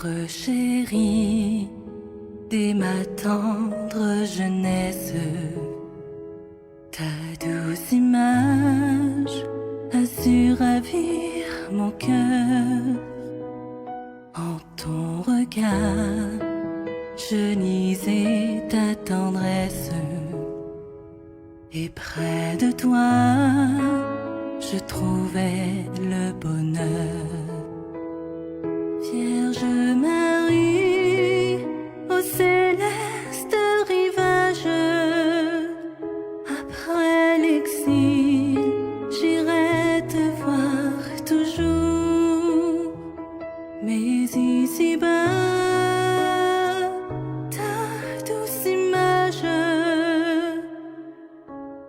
Terre chérie, dès ma tendre jeunesse, ta douce image a su ravir mon cœur. En ton regard, je lisais ta tendresse, et près de toi, je trouvais le bonheur. Vierge Marie, au céleste rivage, après l'exil, j'irai te voir toujours. Mais ici-bas, ta douce image,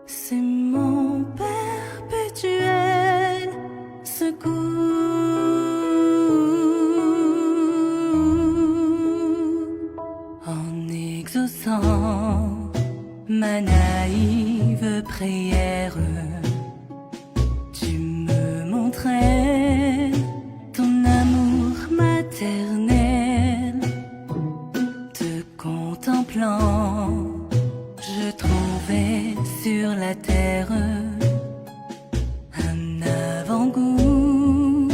c'est mon perpétuel secours. En exaucant ma naïve prière, tu me montrais ton amour maternel. Te contemplant, je trouvais sur la terre un avant-goût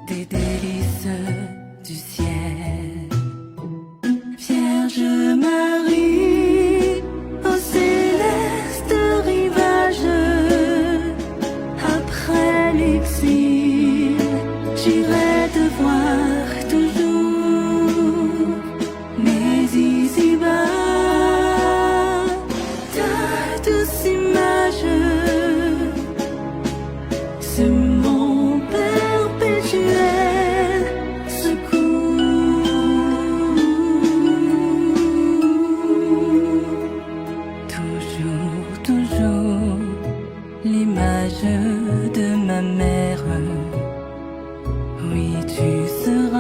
des délices du ciel. Vierge Marie, au céleste rivage, après l'exil, j'irai te voir toujours. Mais ici-bas, ta douce image, c'est mon perpétuel secours. Toujours, toujours, l'image de ma mère. Oui, tu seras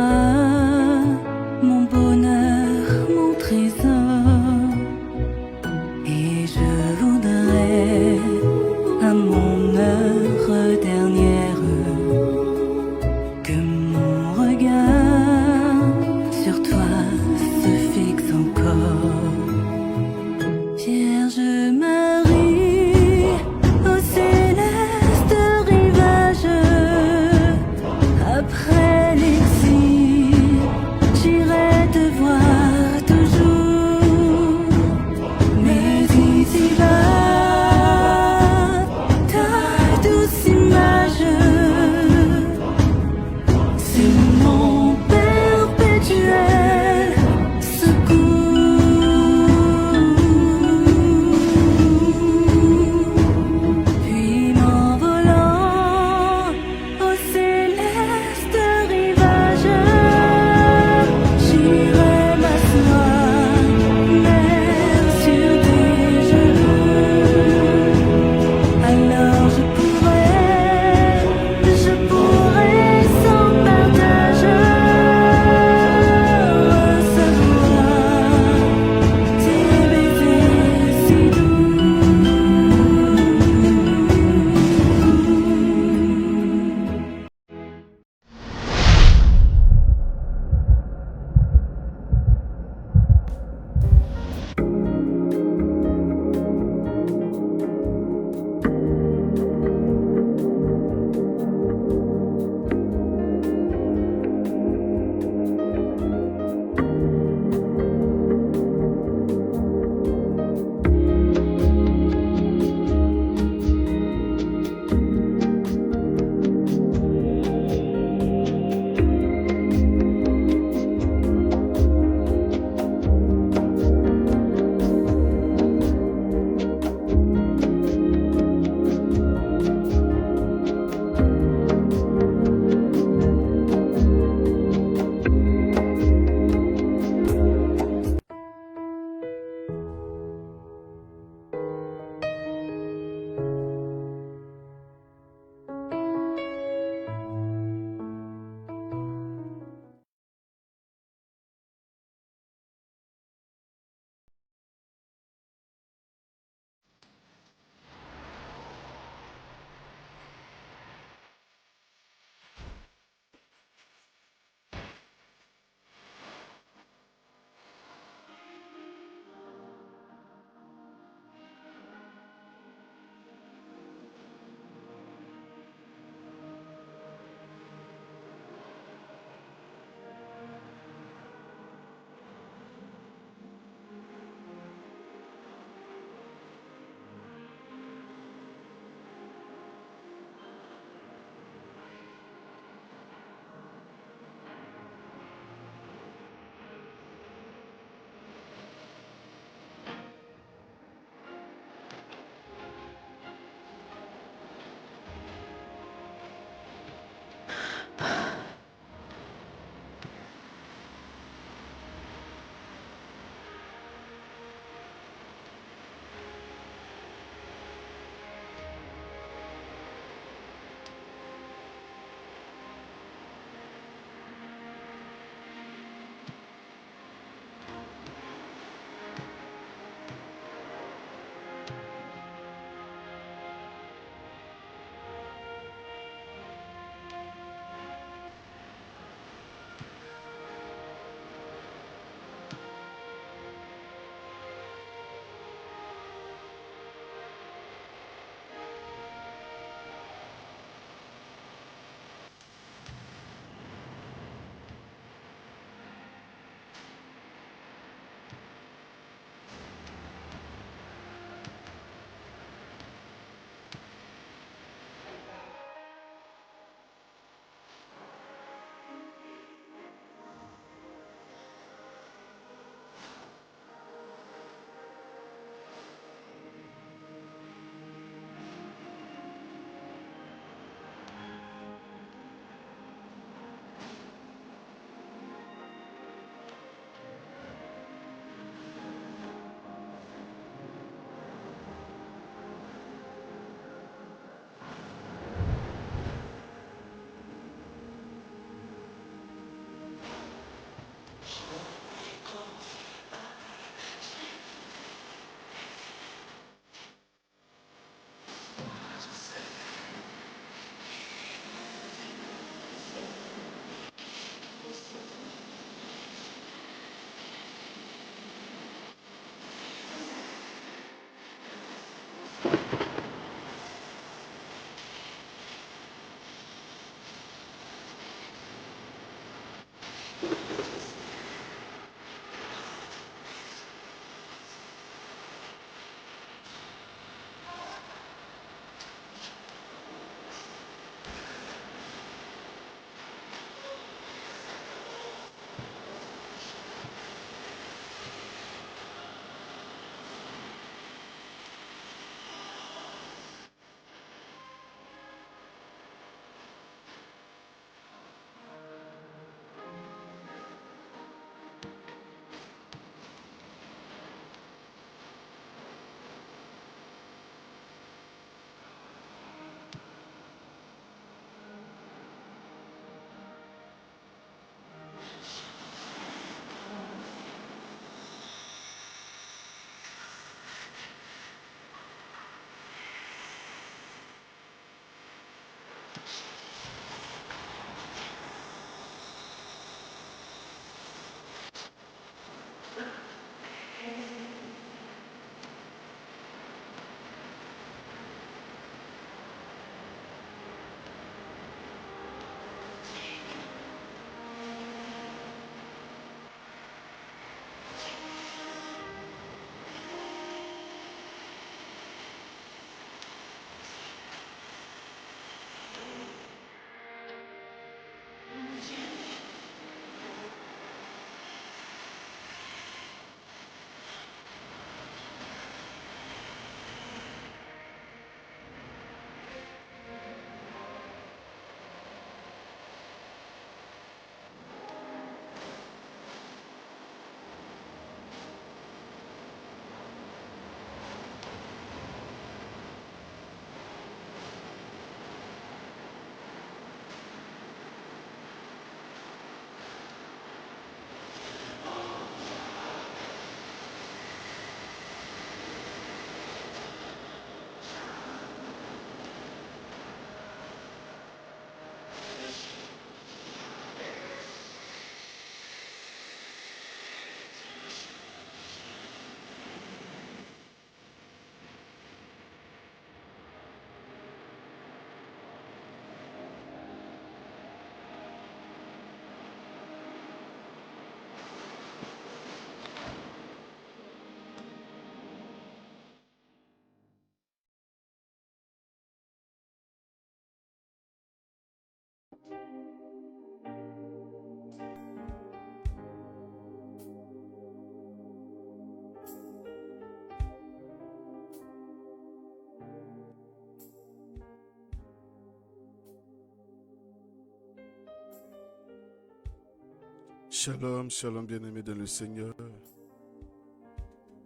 Shalom, shalom bien-aimés dans le Seigneur.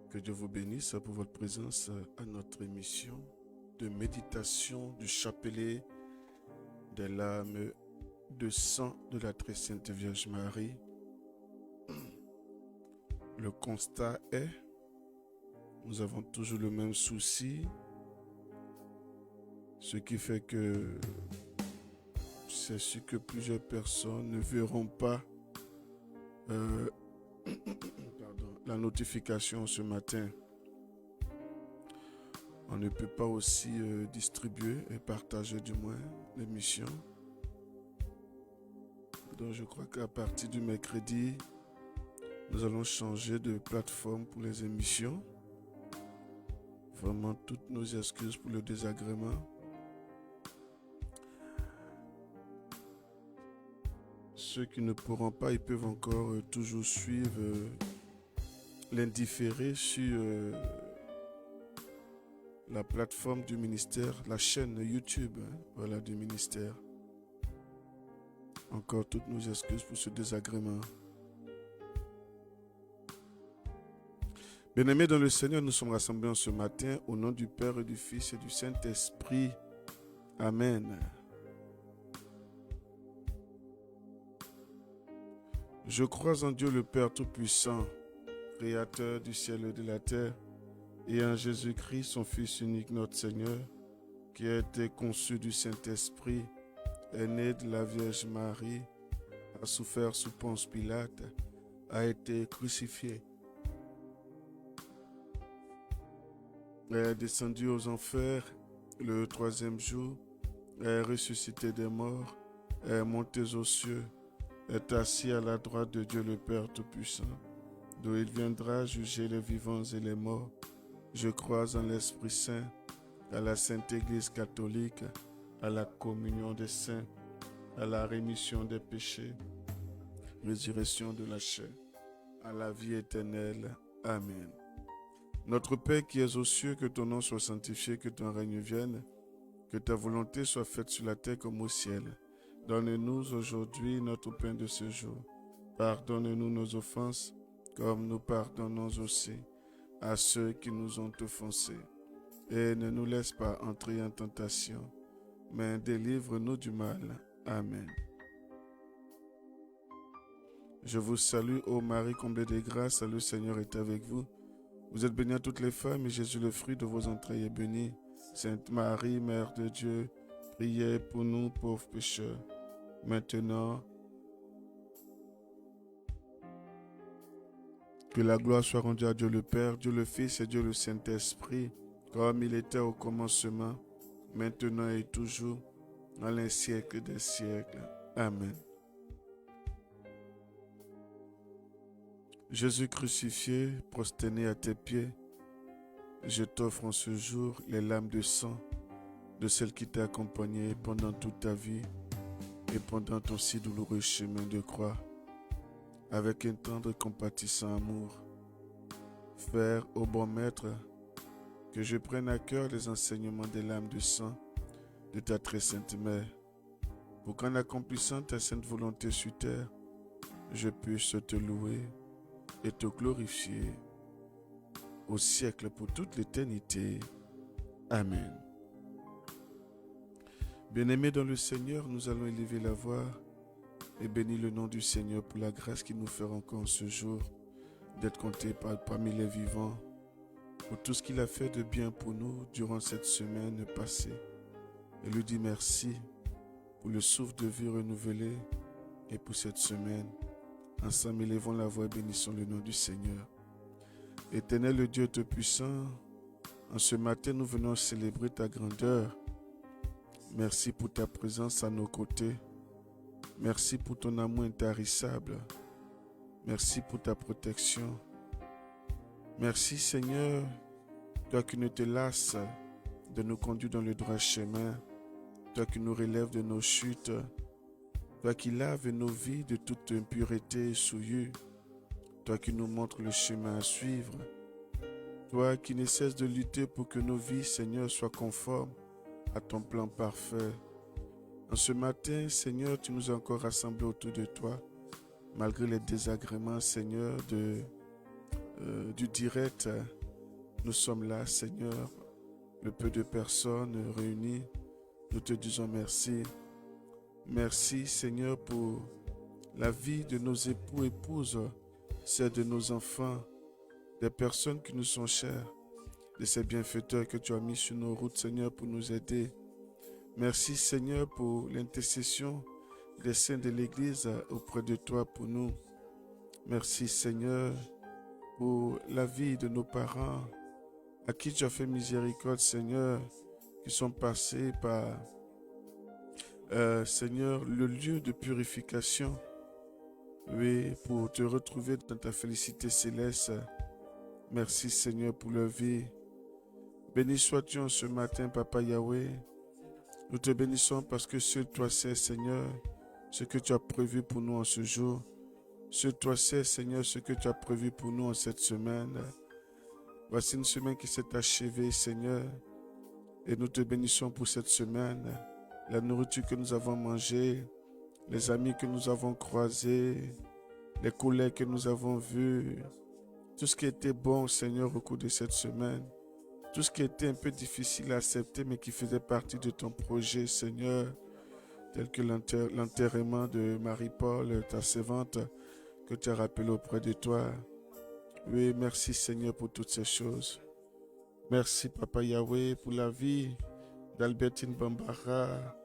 Que Dieu vous bénisse pour votre présence à notre émission de méditation du chapelet des larmes de sang de la très sainte Vierge Marie. Le constat est, nous avons toujours le même souci, ce qui fait que c'est sûr que plusieurs personnes ne verront pas la notification ce matin. On ne peut pas aussi distribuer et partager du moins l'émission. Donc je crois qu'à partir du mercredi, nous allons changer de plateforme pour les émissions. Vraiment toutes nos excuses pour le désagrément. Ceux qui ne pourront pas, ils peuvent encore toujours suivre l'indifféré sur la plateforme du ministère, la chaîne YouTube, voilà, du ministère. Encore toutes nos excuses pour ce désagrément. Bien-aimés dans le Seigneur, nous sommes rassemblés en ce matin au nom du Père et du Fils et du Saint-Esprit. Amen. Je crois en Dieu le Père Tout-Puissant, Créateur du ciel et de la terre, et en Jésus-Christ, son Fils unique, notre Seigneur, qui a été conçu du Saint-Esprit, est né de la Vierge Marie, a souffert sous Ponce Pilate, a été crucifié, est descendu aux enfers le troisième jour, est ressuscité des morts, est monté aux cieux, est assis à la droite de Dieu le Père Tout-Puissant, d'où il viendra juger les vivants et les morts. Je crois en l'Esprit Saint, à la Sainte Église catholique, à la communion des saints, à la rémission des péchés, résurrection de la chair, à la vie éternelle. Amen. Notre Père qui es aux cieux, que ton nom soit sanctifié, que ton règne vienne, que ta volonté soit faite sur la terre comme au ciel. Donne-nous aujourd'hui notre pain de ce jour. Pardonne-nous nos offenses, comme nous pardonnons aussi à ceux qui nous ont offensés. Et ne nous laisse pas entrer en tentation, mais délivre-nous du mal. Amen. Je vous salue, ô Marie, comblée de grâce, le Seigneur est avec vous. Vous êtes bénie à toutes les femmes, et Jésus, le fruit de vos entrailles, est béni. Sainte Marie, Mère de Dieu, priez pour nous pauvres pécheurs, maintenant. Que la gloire soit rendue à Dieu le Père, Dieu le Fils et Dieu le Saint-Esprit, comme il était au commencement, maintenant et toujours, dans les siècles des siècles. Amen. Jésus crucifié, prosterné à tes pieds, je t'offre en ce jour les larmes de sang de celle qui t'a accompagné pendant toute ta vie et pendant ton si douloureux chemin de croix. Avec un tendre et compatissant amour, faire, ô bon Maître, que je prenne à cœur les enseignements des larmes de sang de ta très sainte Mère, pour qu'en accomplissant ta sainte volonté sur terre, je puisse te louer et te glorifier au siècle pour toute l'éternité. Amen. Bien-aimés dans le Seigneur, nous allons élever la voix et bénir le nom du Seigneur pour la grâce qu'il nous fait encore ce jour d'être comptés parmi les vivants, pour tout ce qu'il a fait de bien pour nous durant cette semaine passée. Et lui dire merci pour le souffle de vie renouvelé et pour cette semaine. Ensemble, élevons la voix et bénissons le nom du Seigneur. Éternel Dieu Tout-Puissant, en ce matin, nous venons célébrer ta grandeur. Merci pour ta présence à nos côtés. Merci pour ton amour intarissable. Merci pour ta protection. Merci Seigneur, toi qui ne te lasses de nous conduire dans le droit chemin, toi qui nous relèves de nos chutes, toi qui laves nos vies de toute impureté et souillure, toi qui nous montres le chemin à suivre, toi qui ne cesses de lutter pour que nos vies, Seigneur, soient conformes à ton plan parfait. En ce matin, Seigneur, tu nous as encore rassemblés autour de toi malgré les désagréments, Seigneur, du direct. Nous sommes là, Seigneur, le peu de personnes réunies. Nous te disons merci. Merci, Seigneur, pour la vie de nos époux, épouses, celle de nos enfants, des personnes qui nous sont chères, de ces bienfaiteurs que tu as mis sur nos routes, Seigneur, pour nous aider. Merci, Seigneur, pour l'intercession des saints de l'Église auprès de toi pour nous. Merci, Seigneur, pour la vie de nos parents, à qui tu as fait miséricorde, Seigneur, qui sont passés par, Seigneur, le lieu de purification, oui, pour te retrouver dans ta félicité céleste. Merci, Seigneur, pour leur vie. Béni sois-tu en ce matin, Papa Yahweh. Nous te bénissons parce que seul toi sais, Seigneur, ce que tu as prévu pour nous en ce jour. Seul toi sais, Seigneur, ce que tu as prévu pour nous en cette semaine. Voici une semaine qui s'est achevée, Seigneur, et nous te bénissons pour cette semaine. La nourriture que nous avons mangée, les amis que nous avons croisés, les collègues que nous avons vus, tout ce qui était bon, Seigneur, au cours de cette semaine, tout ce qui était un peu difficile à accepter, mais qui faisait partie de ton projet, Seigneur, tel que l'enterrement de Marie-Paul, ta servante, que tu as rappelé auprès de toi. Oui, merci, Seigneur, pour toutes ces choses. Merci, Papa Yahweh, pour la vie d'Albertine Bambara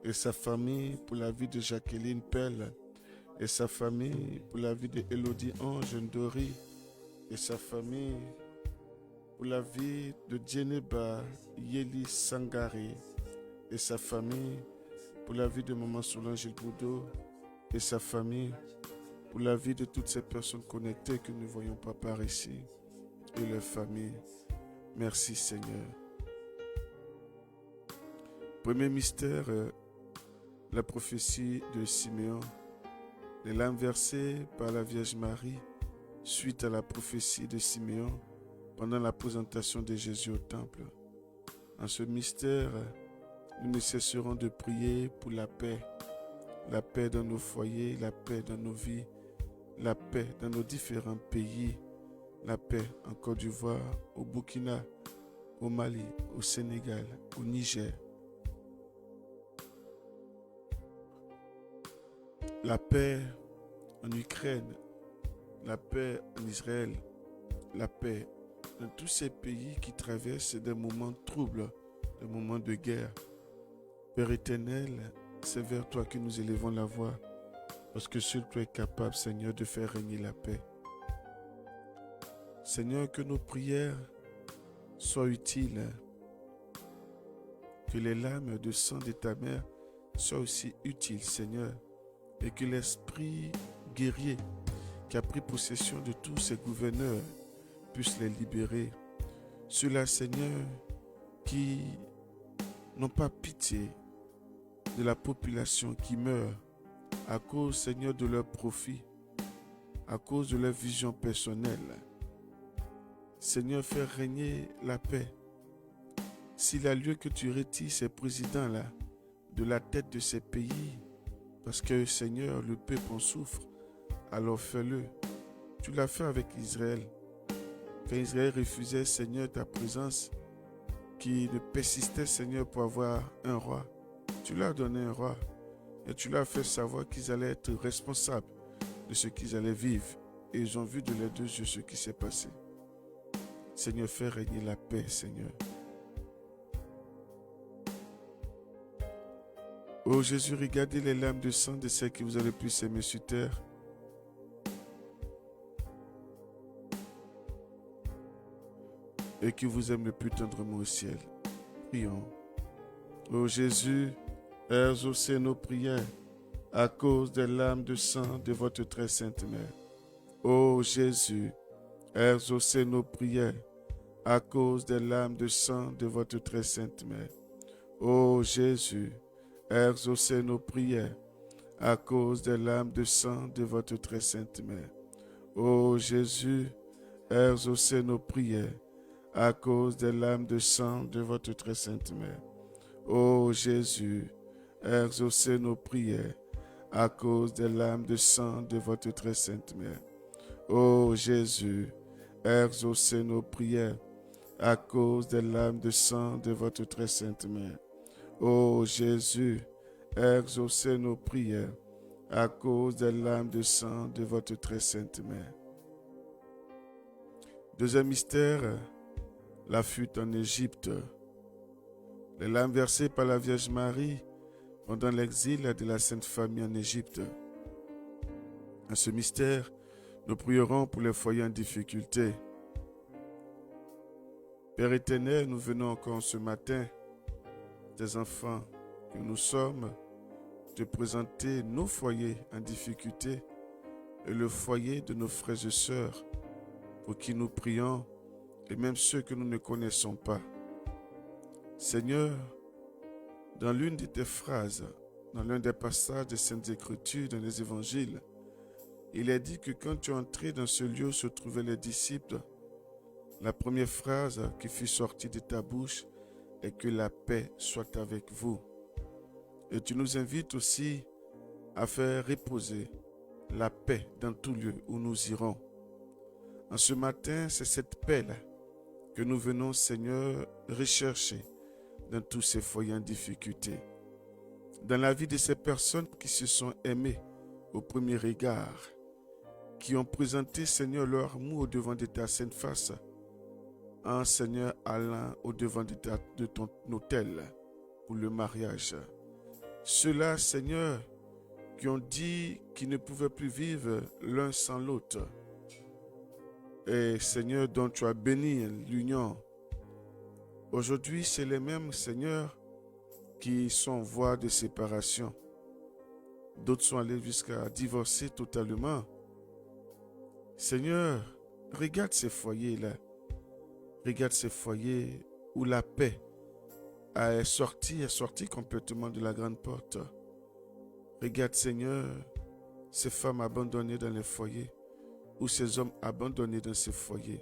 et sa famille, pour la vie de Jacqueline Pell et sa famille, pour la vie de Elodie Ange Ndori et sa famille, pour la vie de Djeneba Yeli Sangari et sa famille, pour la vie de Maman Solange Boudou et sa famille, pour la vie de toutes ces personnes connectées que nous ne voyons pas par ici et leurs familles. Merci, Seigneur. Premier mystère, la prophétie de Siméon. Les larmes versées par la Vierge Marie suite à la prophétie de Siméon pendant la présentation de Jésus au temple. En ce mystère, nous ne cesserons de prier pour la paix dans nos foyers, la paix dans nos vies, la paix dans nos différents pays, la paix en Côte d'Ivoire, au Burkina, au Mali, au Sénégal, au Niger. La paix en Ukraine, la paix en Israël, la paix dans tous ces pays qui traversent des moments troubles, des moments de guerre. Père éternel, c'est vers toi que nous élevons la voix, parce que seul toi es capable, Seigneur, de faire régner la paix. Seigneur, que nos prières soient utiles, que les larmes de sang de ta mère soient aussi utiles, Seigneur, et que l'esprit guerrier qui a pris possession de tous ces gouverneurs puisse les libérer. Ceux-là, Seigneur, qui n'ont pas pitié de la population qui meurt à cause, Seigneur, de leur profit, à cause de leur vision personnelle. Seigneur, fais régner la paix. S'il a lieu que tu retires ces présidents-là de la tête de ces pays, parce que, Seigneur, le peuple en souffre, alors fais-le. Tu l'as fait avec Israël. Quand Israël refusait, Seigneur, ta présence, qui ne persistait, Seigneur, pour avoir un roi, tu leur as donné un roi et tu leur as fait savoir qu'ils allaient être responsables de ce qu'ils allaient vivre. Et ils ont vu de leurs deux yeux ce qui s'est passé. Seigneur, fais régner la paix, Seigneur. Oh Jésus, regardez les larmes de sang de ceux qui vous avez pu s'aimer sur terre. Et qui vous aiment le plus tendrement au ciel. Prions. Oh Jésus, exaucez nos prières à cause des larmes de sang de votre très sainte mère. Oh Jésus, exaucez nos prières à cause des larmes de sang de votre très sainte mère. Oh Jésus, exaucez nos prières à cause des larmes de sang de votre très sainte mère. Ô Jésus, exaucez nos prières à cause des larmes de sang de votre très sainte mère. Ô Jésus, exaucez nos prières à cause des larmes de sang de votre très sainte mère. Ô Jésus, exaucez nos prières à cause des larmes de sang de votre très sainte mère. Ô Jésus, exaucez nos prières à cause des larmes de sang de votre très sainte mère. Deuxième mystère, la fuite en Égypte. Les larmes versées par la Vierge Marie pendant l'exil de la Sainte Famille en Égypte. À ce mystère, nous prierons pour les foyers en difficulté. Père éternel, nous venons encore ce matin, tes enfants que nous sommes, te présenter nos foyers en difficulté et le foyer de nos frères et sœurs pour qui nous prions et même ceux que nous ne connaissons pas. Seigneur, dans l'une de tes phrases, dans l'un des passages des Saintes Écritures, dans les Évangiles, il est dit que quand tu es entré dans ce lieu où se trouvaient les disciples, la première phrase qui fut sortie de ta bouche est que la paix soit avec vous. Et tu nous invites aussi à faire reposer la paix dans tout lieu où nous irons. En ce matin, c'est cette paix-là que nous venons, Seigneur, rechercher dans tous ces foyers en difficulté. Dans la vie de ces personnes qui se sont aimées au premier regard, qui ont présenté, Seigneur, leur amour au devant de ta sainte face, en Seigneur allant au devant de ton autel pour le mariage. Ceux-là, Seigneur, qui ont dit qu'ils ne pouvaient plus vivre l'un sans l'autre. Et Seigneur, dont tu as béni l'union. Aujourd'hui, c'est les mêmes, Seigneur, qui sont en voie de séparation. D'autres sont allés jusqu'à divorcer totalement. Seigneur, regarde ces foyers-là. Regarde ces foyers où la paix est sortie complètement de la grande porte. Regarde, Seigneur, ces femmes abandonnées dans les foyers ou ces hommes abandonnés dans ces foyers.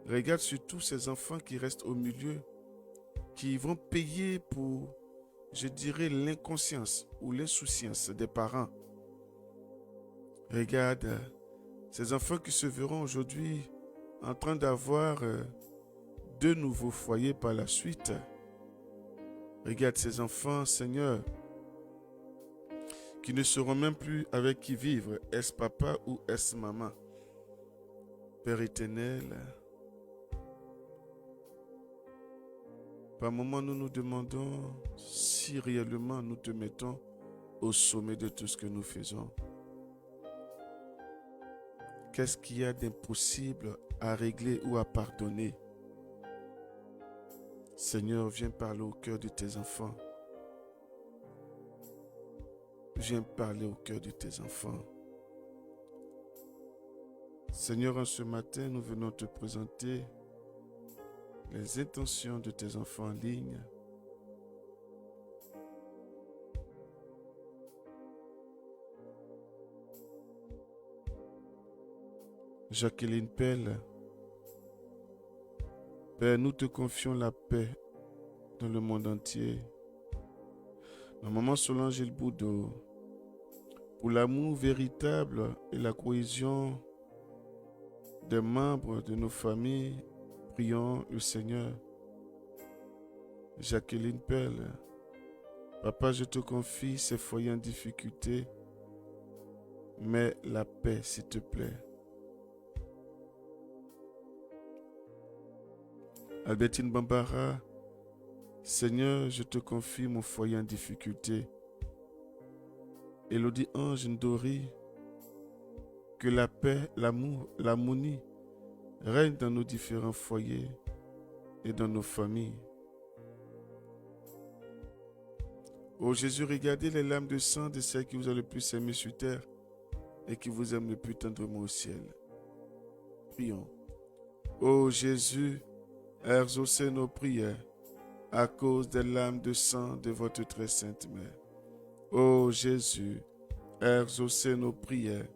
Regarde surtout ces enfants qui restent au milieu, qui vont payer pour, je dirais, l'inconscience ou l'insouciance des parents. Regarde ces enfants qui se verront aujourd'hui en train d'avoir deux nouveaux foyers par la suite. Regarde ces enfants, Seigneur, qui ne sauront même plus avec qui vivre. Est-ce papa ou est-ce maman? Père éternel, par moments nous nous demandons si réellement nous te mettons au sommet de tout ce que nous faisons. Qu'est-ce qu'il y a d'impossible à régler ou à pardonner? Seigneur, viens parler au cœur de tes enfants. Viens parler au cœur de tes enfants. Seigneur, en ce matin, nous venons te présenter les intentions de tes enfants en ligne. Jacqueline Pelle, Père, nous te confions la paix dans le monde entier. Ma maman Solange El Boudou, pour l'amour véritable et la cohésion des membres de nos familles, prions le Seigneur. Jacqueline Pelle, papa, je te confie ces foyers en difficulté, mais la paix, s'il te plaît. Albertine Bambara, Seigneur, je te confie mon foyer en difficulté. Élodie Ange Ndori, que la paix, l'amour, l'harmonie règne dans nos différents foyers et dans nos familles. Ô Jésus, regardez les larmes de sang de celles qui vous ont le plus aimé sur terre et qui vous aiment le plus tendrement au ciel. Prions. Ô Jésus, exaucez nos prières à cause des larmes de sang de votre très sainte mère. Ô Jésus, exaucez nos prières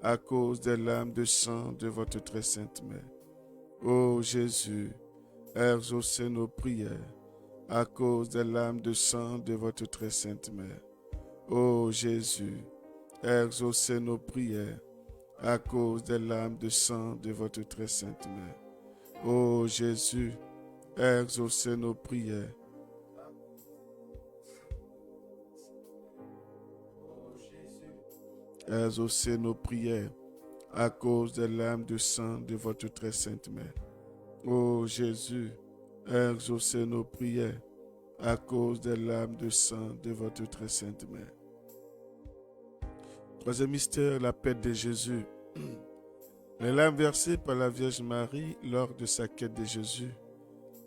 à cause des larmes de sang de votre très sainte mère. Ô Jésus, exaucez nos prières à cause des larmes de sang de votre très sainte mère. Ô Jésus, exaucez nos prières à cause des larmes de sang de votre très sainte mère. Ô Jésus, exaucez nos prières. Exaucez nos prières à cause des larmes de sang de votre très sainte mère. Ô Jésus, exaucez nos prières à cause des larmes de sang de votre très sainte mère. Troisième mystère, la paix de Jésus. Les larmes versées par la Vierge Marie lors de sa quête de Jésus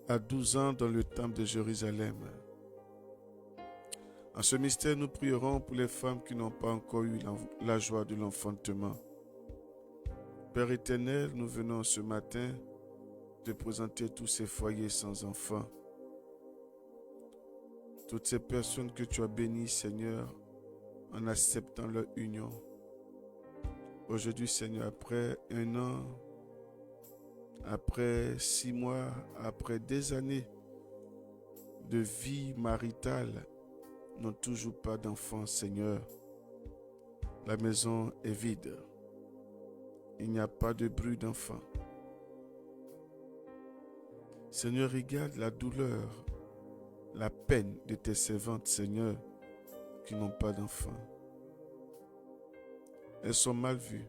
à 12 ans dans le temple de Jérusalem. En ce mystère, nous prierons pour les femmes qui n'ont pas encore eu la joie de l'enfantement. Père éternel, nous venons ce matin te présenter tous ces foyers sans enfants. Toutes ces personnes que tu as bénies, Seigneur, en acceptant leur union. Aujourd'hui, Seigneur, après 1 an, après 6 mois, après des années de vie maritale, n'ont toujours pas d'enfants, Seigneur. La maison est vide. Il n'y a pas de bruit d'enfants. Seigneur, regarde la douleur, la peine de tes servantes, Seigneur, qui n'ont pas d'enfants. Elles sont mal vues,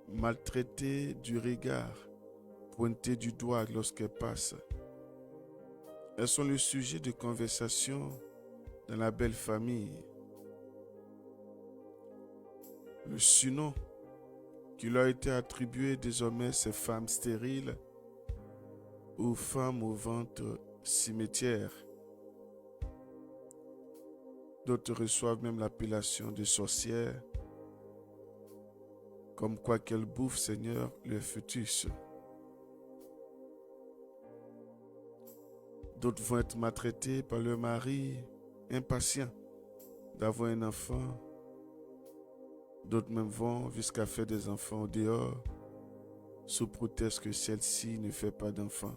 maltraitées du regard, pointées du doigt lorsqu'elles passent. Elles sont le sujet de conversation dans la belle famille. Le surnom qui leur a été attribué désormais, c'est femmes stériles ou femmes au ventre cimetière. D'autres reçoivent même l'appellation de sorcières, comme quoi qu'elles bouffent, Seigneur, le fœtus. D'autres vont être maltraités par leur mari, impatient d'avoir un enfant. D'autres même vont jusqu'à faire des enfants au dehors, sous prétexte que celle-ci ne fait pas d'enfants,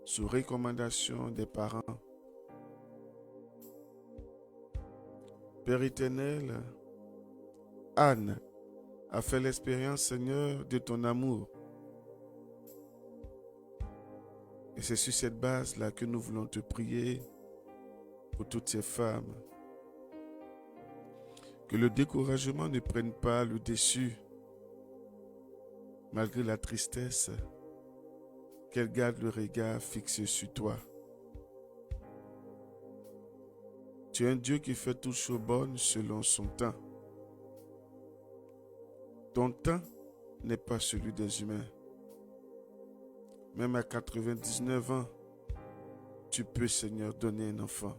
sous recommandation des parents. Père éternel, Anne a fait l'expérience, Seigneur, de ton amour. Et c'est sur cette base-là que nous voulons te prier pour toutes ces femmes. Que le découragement ne prenne pas le dessus, malgré la tristesse, qu'elles gardent le regard fixé sur toi. Tu es un Dieu qui fait toutes choses bonnes selon son temps. Ton temps n'est pas celui des humains. Même à 99 ans, tu peux, Seigneur, donner un enfant.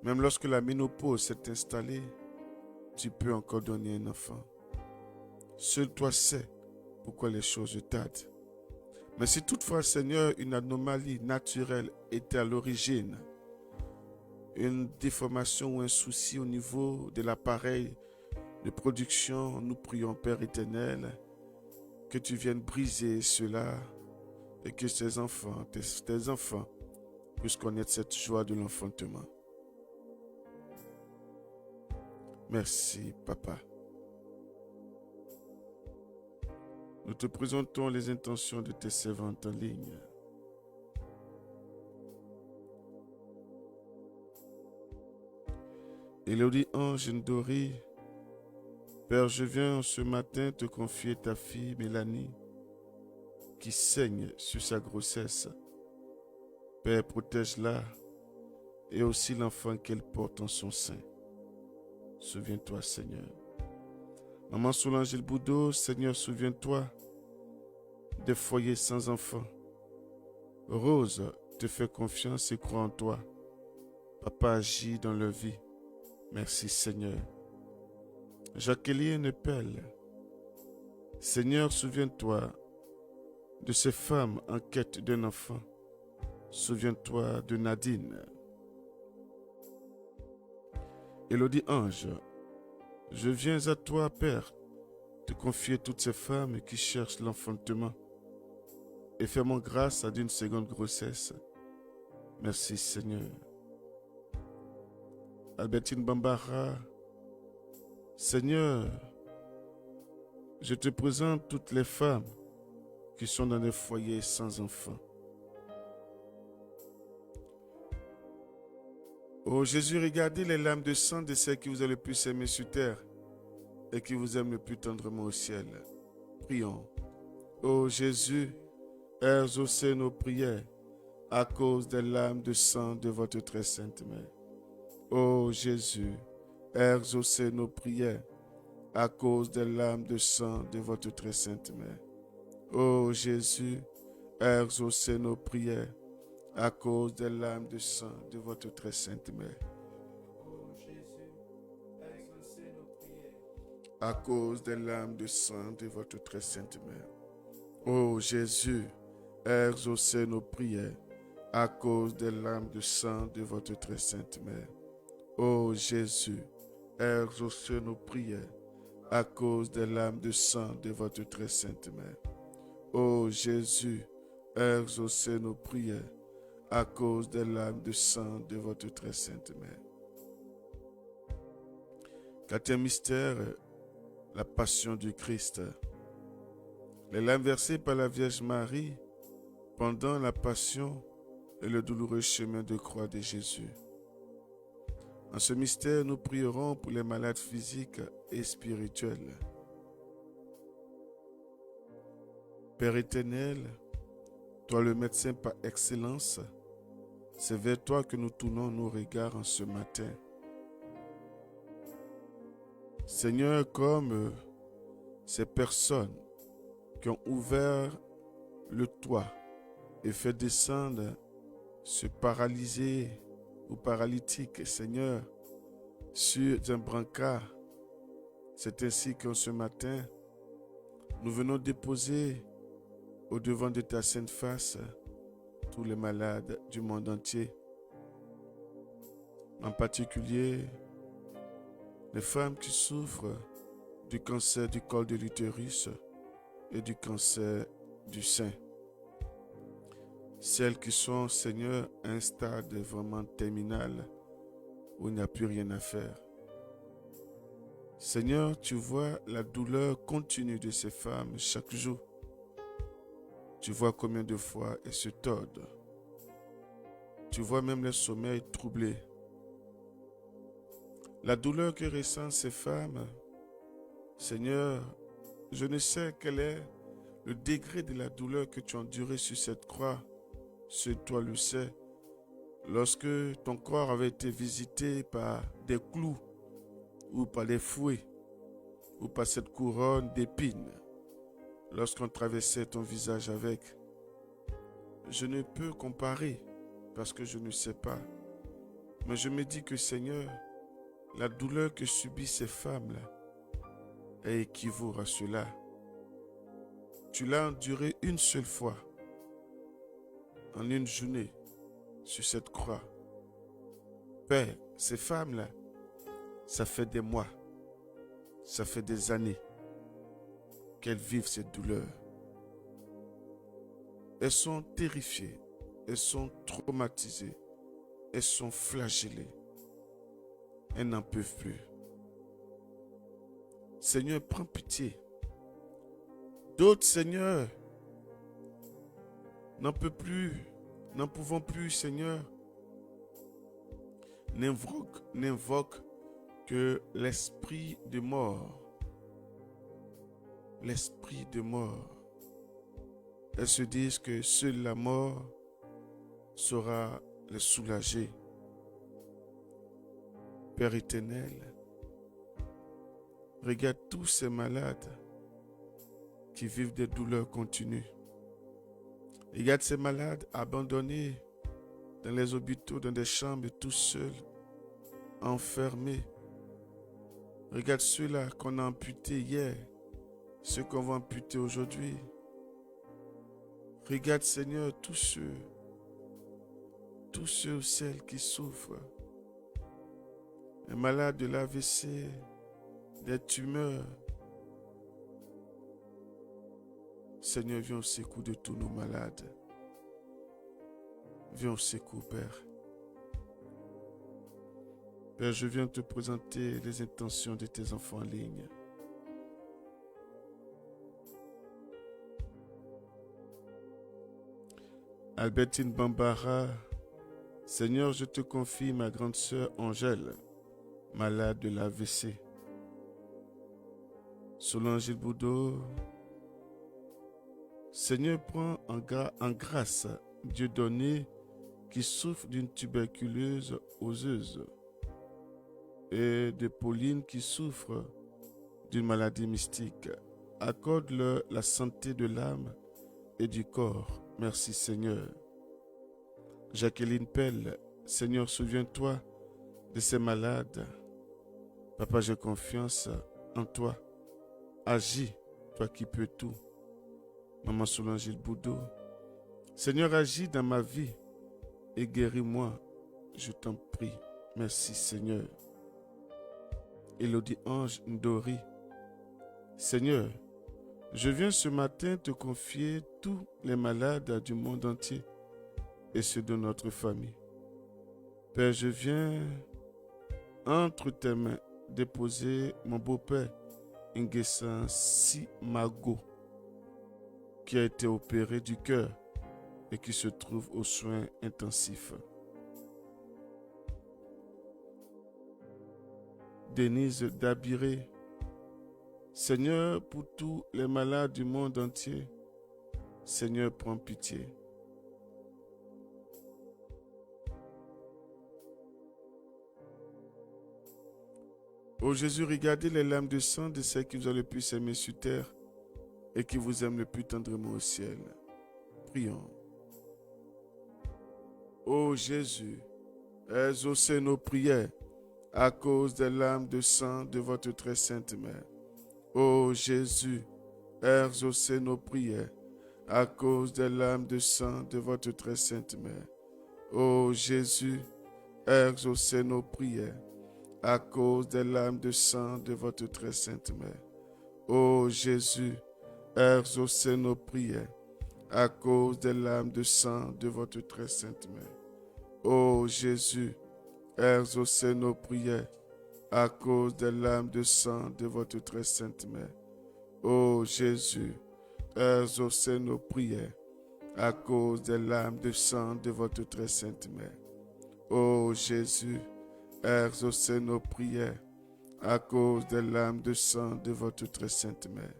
Même lorsque la ménopause s'est installée, tu peux encore donner un enfant. Seul toi sais pourquoi les choses tardent. Mais si toutefois, Seigneur, une anomalie naturelle était à l'origine, une déformation ou un souci au niveau de l'appareil de production, nous prions, Père éternel, que tu viennes briser cela et que tes enfants puissent connaître cette joie de l'enfantement. Merci, Papa. Nous te présentons les intentions de tes servantes en ligne. Élodie Ange Ndori, Père, je viens ce matin te confier ta fille Mélanie qui saigne sur sa grossesse. Père, protège-la et aussi l'enfant qu'elle porte en son sein. Souviens-toi, Seigneur. Maman Solange Boudot, Seigneur, souviens-toi des foyers sans enfants. Rose te fait confiance et croit en toi. Papa agit dans leur vie. Merci, Seigneur. Jacqueline Pelle, Seigneur, souviens-toi de ces femmes en quête d'un enfant. Souviens-toi de Nadine. Élodie Ange, je viens à toi, Père, te confier toutes ces femmes qui cherchent l'enfantement et fais-moi grâce à d'une seconde grossesse. Merci, Seigneur. Albertine Bambara. Seigneur, je te présente toutes les femmes qui sont dans des foyers sans enfants. Oh Jésus, regardez les larmes de sang de ceux qui vous ont le plus aimé sur terre et qui vous aiment le plus tendrement au ciel. Prions. Oh Jésus, exaucez nos prières à cause des larmes de sang de votre très sainte mère. Oh Jésus, exaucez nos prières à cause des larmes de sang de votre très sainte mère. Oh Jésus, exaucez nos prières à cause des larmes de sang de votre très sainte mère. Oh Jésus, exaucez nos prières à cause des larmes de sang de votre très sainte mère. Oh Jésus, exaucez nos prières à cause des larmes de sang de votre très sainte mère. Oh Jésus, exaucez nos prières à cause des larmes de sang de votre très sainte mère. Oh Jésus, exaucez nos prières à cause des larmes de sang de votre très sainte mère. Quatrième mystère, la passion du Christ. Les larmes versées par la Vierge Marie pendant la passion et le douloureux chemin de croix de Jésus. En ce mystère, nous prierons pour les malades physiques et spirituels. Père éternel, toi le médecin par excellence, c'est vers toi que nous tournons nos regards en ce matin. Seigneur, comme ces personnes qui ont ouvert le toit et fait descendre ce paralysé ou paralytique, Seigneur, sur un brancard, c'est ainsi qu'en ce matin, nous venons déposer au devant de ta sainte face tous les malades du monde entier, en particulier les femmes qui souffrent du cancer du col de l'utérus et du cancer du sein. Celles qui sont, Seigneur, à un stade vraiment terminal où il n'y a plus rien à faire. Seigneur, tu vois la douleur continue de ces femmes chaque jour. Tu vois combien de fois elles se tordent. Tu vois même les sommeils troublés. La douleur que ressentent ces femmes, Seigneur, je ne sais quel est le degré de la douleur que tu as enduré sur cette croix. Seul toi le sais. Lorsque ton corps avait été visité par des clous ou par des fouets ou par cette couronne d'épines, lorsqu'on traversait ton visage avec, je ne peux comparer parce que je ne sais pas. Mais je me dis que Seigneur, la douleur que subissent ces femmes-là équivaut à cela. Tu l'as enduré une seule fois, en une journée, sur cette croix. Père, ces femmes-là, ça fait des mois, ça fait des années qu'elles vivent cette douleur. Elles sont terrifiées, elles sont traumatisées, elles sont flagellées. Elles n'en peuvent plus. Seigneur, prends pitié. D'autres, Seigneur, n'en peuvent plus, n'en pouvons plus, Seigneur. N'invoque que l'esprit de mort. L'esprit de mort. Elles se disent que seule la mort saura les soulager. Père éternel, regarde tous ces malades qui vivent des douleurs continues. Regarde ces malades abandonnés dans les hôpitaux, dans des chambres, tout seuls, enfermés. Regarde ceux-là qu'on a amputés hier, ceux qu'on va amputer aujourd'hui. Regarde, Seigneur, tous ceux ou celles qui souffrent. Les malades de l'AVC, des tumeurs. Seigneur, viens au secours de tous nos malades. Viens au secours, Père. Père, je viens te présenter les intentions de tes enfants en ligne. Albertine Bambara, Seigneur, je te confie ma grande sœur Angèle, malade de l'AVC. Solange Boudot, Seigneur, prends en grâce Dieudonné qui souffre d'une tuberculose oseuse et de Pauline qui souffre d'une maladie mystique. Accorde-leur la santé de l'âme et du corps. Merci Seigneur. Jacqueline Pelle, Seigneur, souviens-toi de ces malades. Papa, j'ai confiance en toi. Agis, toi qui peux tout. Maman Solange Boudot, Seigneur, agis dans ma vie et guéris-moi, je t'en prie. Merci Seigneur. Élodie Ange Ndori, Seigneur, je viens ce matin te confier tous les malades du monde entier et ceux de notre famille. Père, je viens entre tes mains déposer mon beau-père Nguessan Simago qui a été opéré du cœur et qui se trouve aux soins intensifs. Denise Dabiré, Seigneur, pour tous les malades du monde entier, Seigneur, prends pitié. Ô Jésus, regardez les larmes de sang de ceux qui vous ont le plus aimé sur terre et qui vous aiment le plus tendrement au ciel. Prions. Ô Jésus, exaucez nos prières à cause des larmes de sang de votre très sainte mère. Ô Jésus, exaucez nos prières à cause des larmes de sang de votre très sainte mère. Ô Jésus, exaucez nos prières à cause des larmes de sang de votre très sainte mère. Ô Jésus, exaucez nos prières à cause des larmes de sang de votre très sainte mère. Ô Jésus, exaucez nos prières à cause des larmes de sang de votre très sainte mère. Ô Jésus, exaucez nos prières à cause des larmes de sang de votre très sainte mère. Ô Jésus, exaucez nos prières à cause des larmes de sang de votre très sainte mère.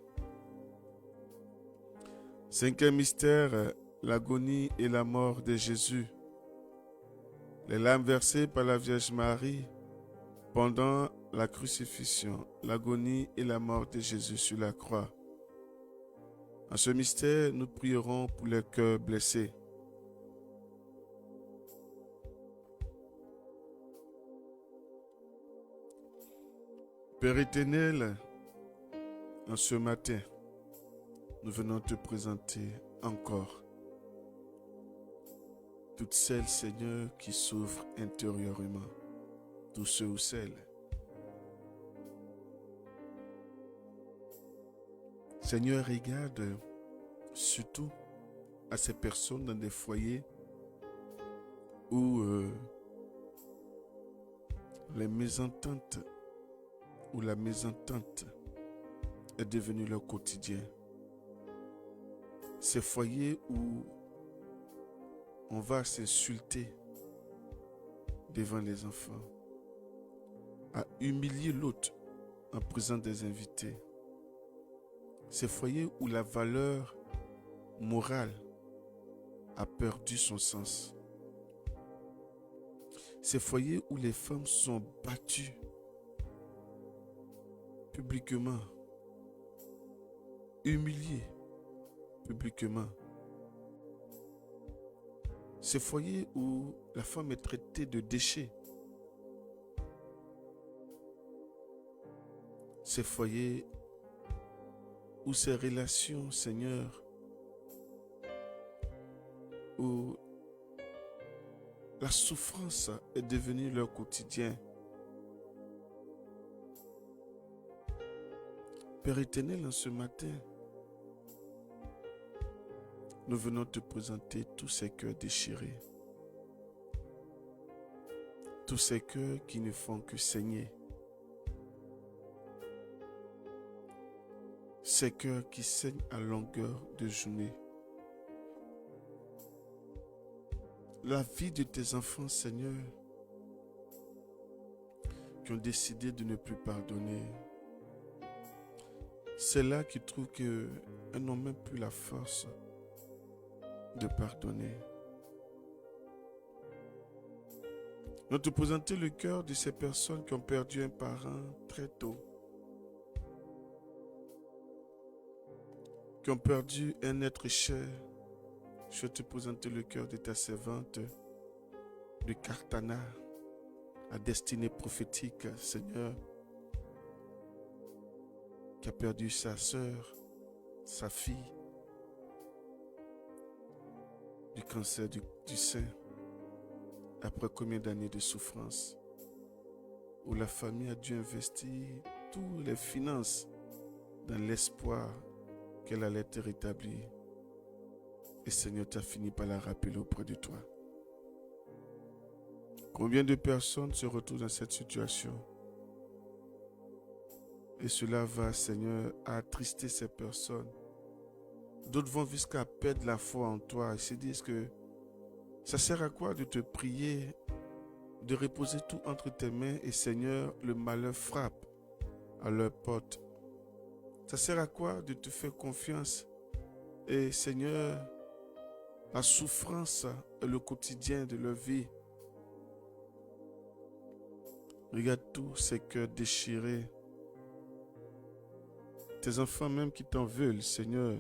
Cinquième mystère, l'agonie et la mort de Jésus. Les larmes versées par la Vierge Marie pendant la crucifixion, l'agonie et la mort de Jésus sur la croix. En ce mystère, nous prierons pour les cœurs blessés. Père éternel, en ce matin, nous venons te présenter encore toutes celles, Seigneur, qui souffrent intérieurement, tous ceux ou celles. Seigneur, regarde surtout à ces personnes dans des foyers où les mésententes ou la mésentente est devenue leur quotidien. Ces foyers où on va s'insulter devant les enfants, à humilier l'autre en présence des invités. Ces foyers où la valeur morale a perdu son sens. Ces foyers où les femmes sont battues publiquement, humiliées publiquement. Ces foyers où la femme est traitée de déchet. Ces foyers où ces relations, Seigneur, où la souffrance est devenue leur quotidien. Père éternel, en ce matin, nous venons te présenter tous ces cœurs déchirés. tous ces cœurs qui ne font que saigner, ces cœurs qui saignent à longueur de journée. La vie de tes enfants, Seigneur, qui ont décidé de ne plus pardonner. C'est là qu'ils trouvent qu'elles n'ont même plus la force de pardonner. Nous te présentons le cœur de ces personnes qui ont perdu un parent très tôt, qui ont perdu un être cher. Je vais te présenter le cœur de ta servante de Cartana, à destinée prophétique, Seigneur, qui a perdu sa sœur, sa fille, du cancer du sein, après combien d'années de souffrance, où la famille a dû investir toutes les finances dans l'espoir qu'elle allait être rétablie. Et Seigneur, tu as fini par la rappeler auprès de toi. Combien de personnes se retrouvent dans cette situation? Et cela va, Seigneur, attrister ces personnes. D'autres vont jusqu'à perdre la foi en toi et se disent que ça sert à quoi de te prier, de reposer tout entre tes mains et Seigneur, le malheur frappe à leur porte. Ça sert à quoi de te faire confiance et Seigneur, la souffrance est le quotidien de leur vie. Regarde tous ces cœurs déchirés. Tes enfants même qui t'en veulent, Seigneur.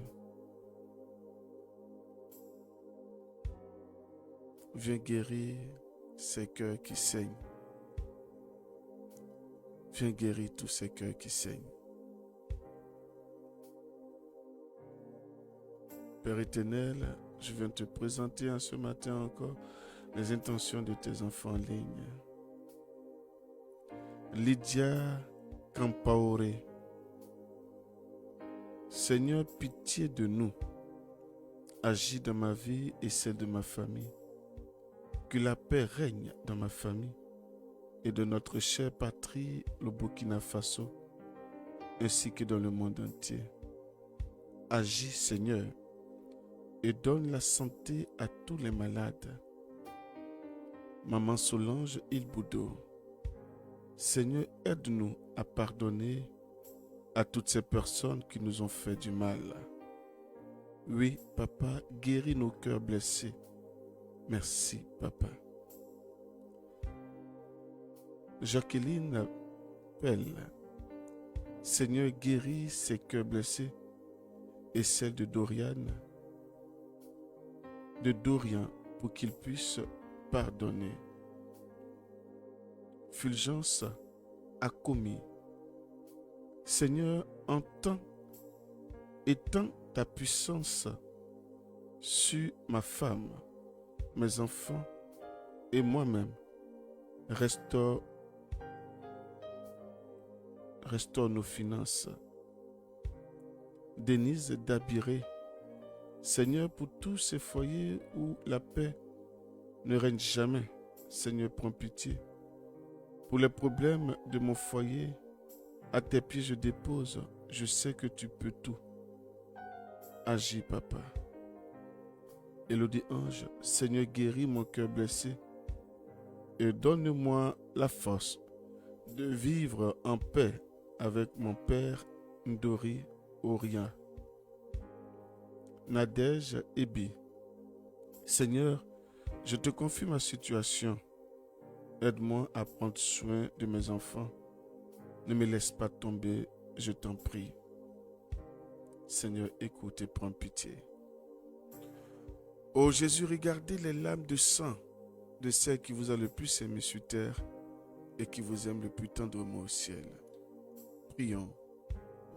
Viens guérir ces cœurs qui saignent. Viens guérir tous ces cœurs qui saignent. Père éternel, je viens te présenter en ce matin encore les intentions de tes enfants en ligne. Lydia Campaore. Seigneur, pitié de nous. Agis dans ma vie et celle de ma famille. Que la paix règne dans ma famille et de notre chère patrie, le Burkina Faso, ainsi que dans le monde entier. Agis, Seigneur, et donne la santé à tous les malades. Maman Solange Ilboudo, Seigneur, aide-nous à pardonner à toutes ces personnes qui nous ont fait du mal. Oui, Papa, guéris nos cœurs blessés. Merci, Papa. Jacqueline Pelle, Seigneur, guéris ses cœurs blessés et celle de Dorian, pour qu'il puisse pardonner. Fulgence a commis. Seigneur, entends, étends ta puissance sur ma femme, mes enfants et moi-même. Restaure nos finances. Denise Dabiré, Seigneur, pour tous ces foyers où la paix ne règne jamais, Seigneur, prends pitié. Pour les problèmes de mon foyer, à tes pieds je dépose, je sais que tu peux tout. Agis, Papa. Élodie Ange, Seigneur, guéris mon cœur blessé et donne-moi la force de vivre en paix avec mon Père Ndori Oria. Nadège Ebi, Seigneur, je te confie ma situation. Aide-moi à prendre soin de mes enfants. Ne me laisse pas tomber, je t'en prie. Seigneur, écoute et prends pitié. Ô Jésus, regardez les larmes de sang de celle qui vous a le plus aimé sur terre et qui vous aime le plus tendrement au ciel. Prions.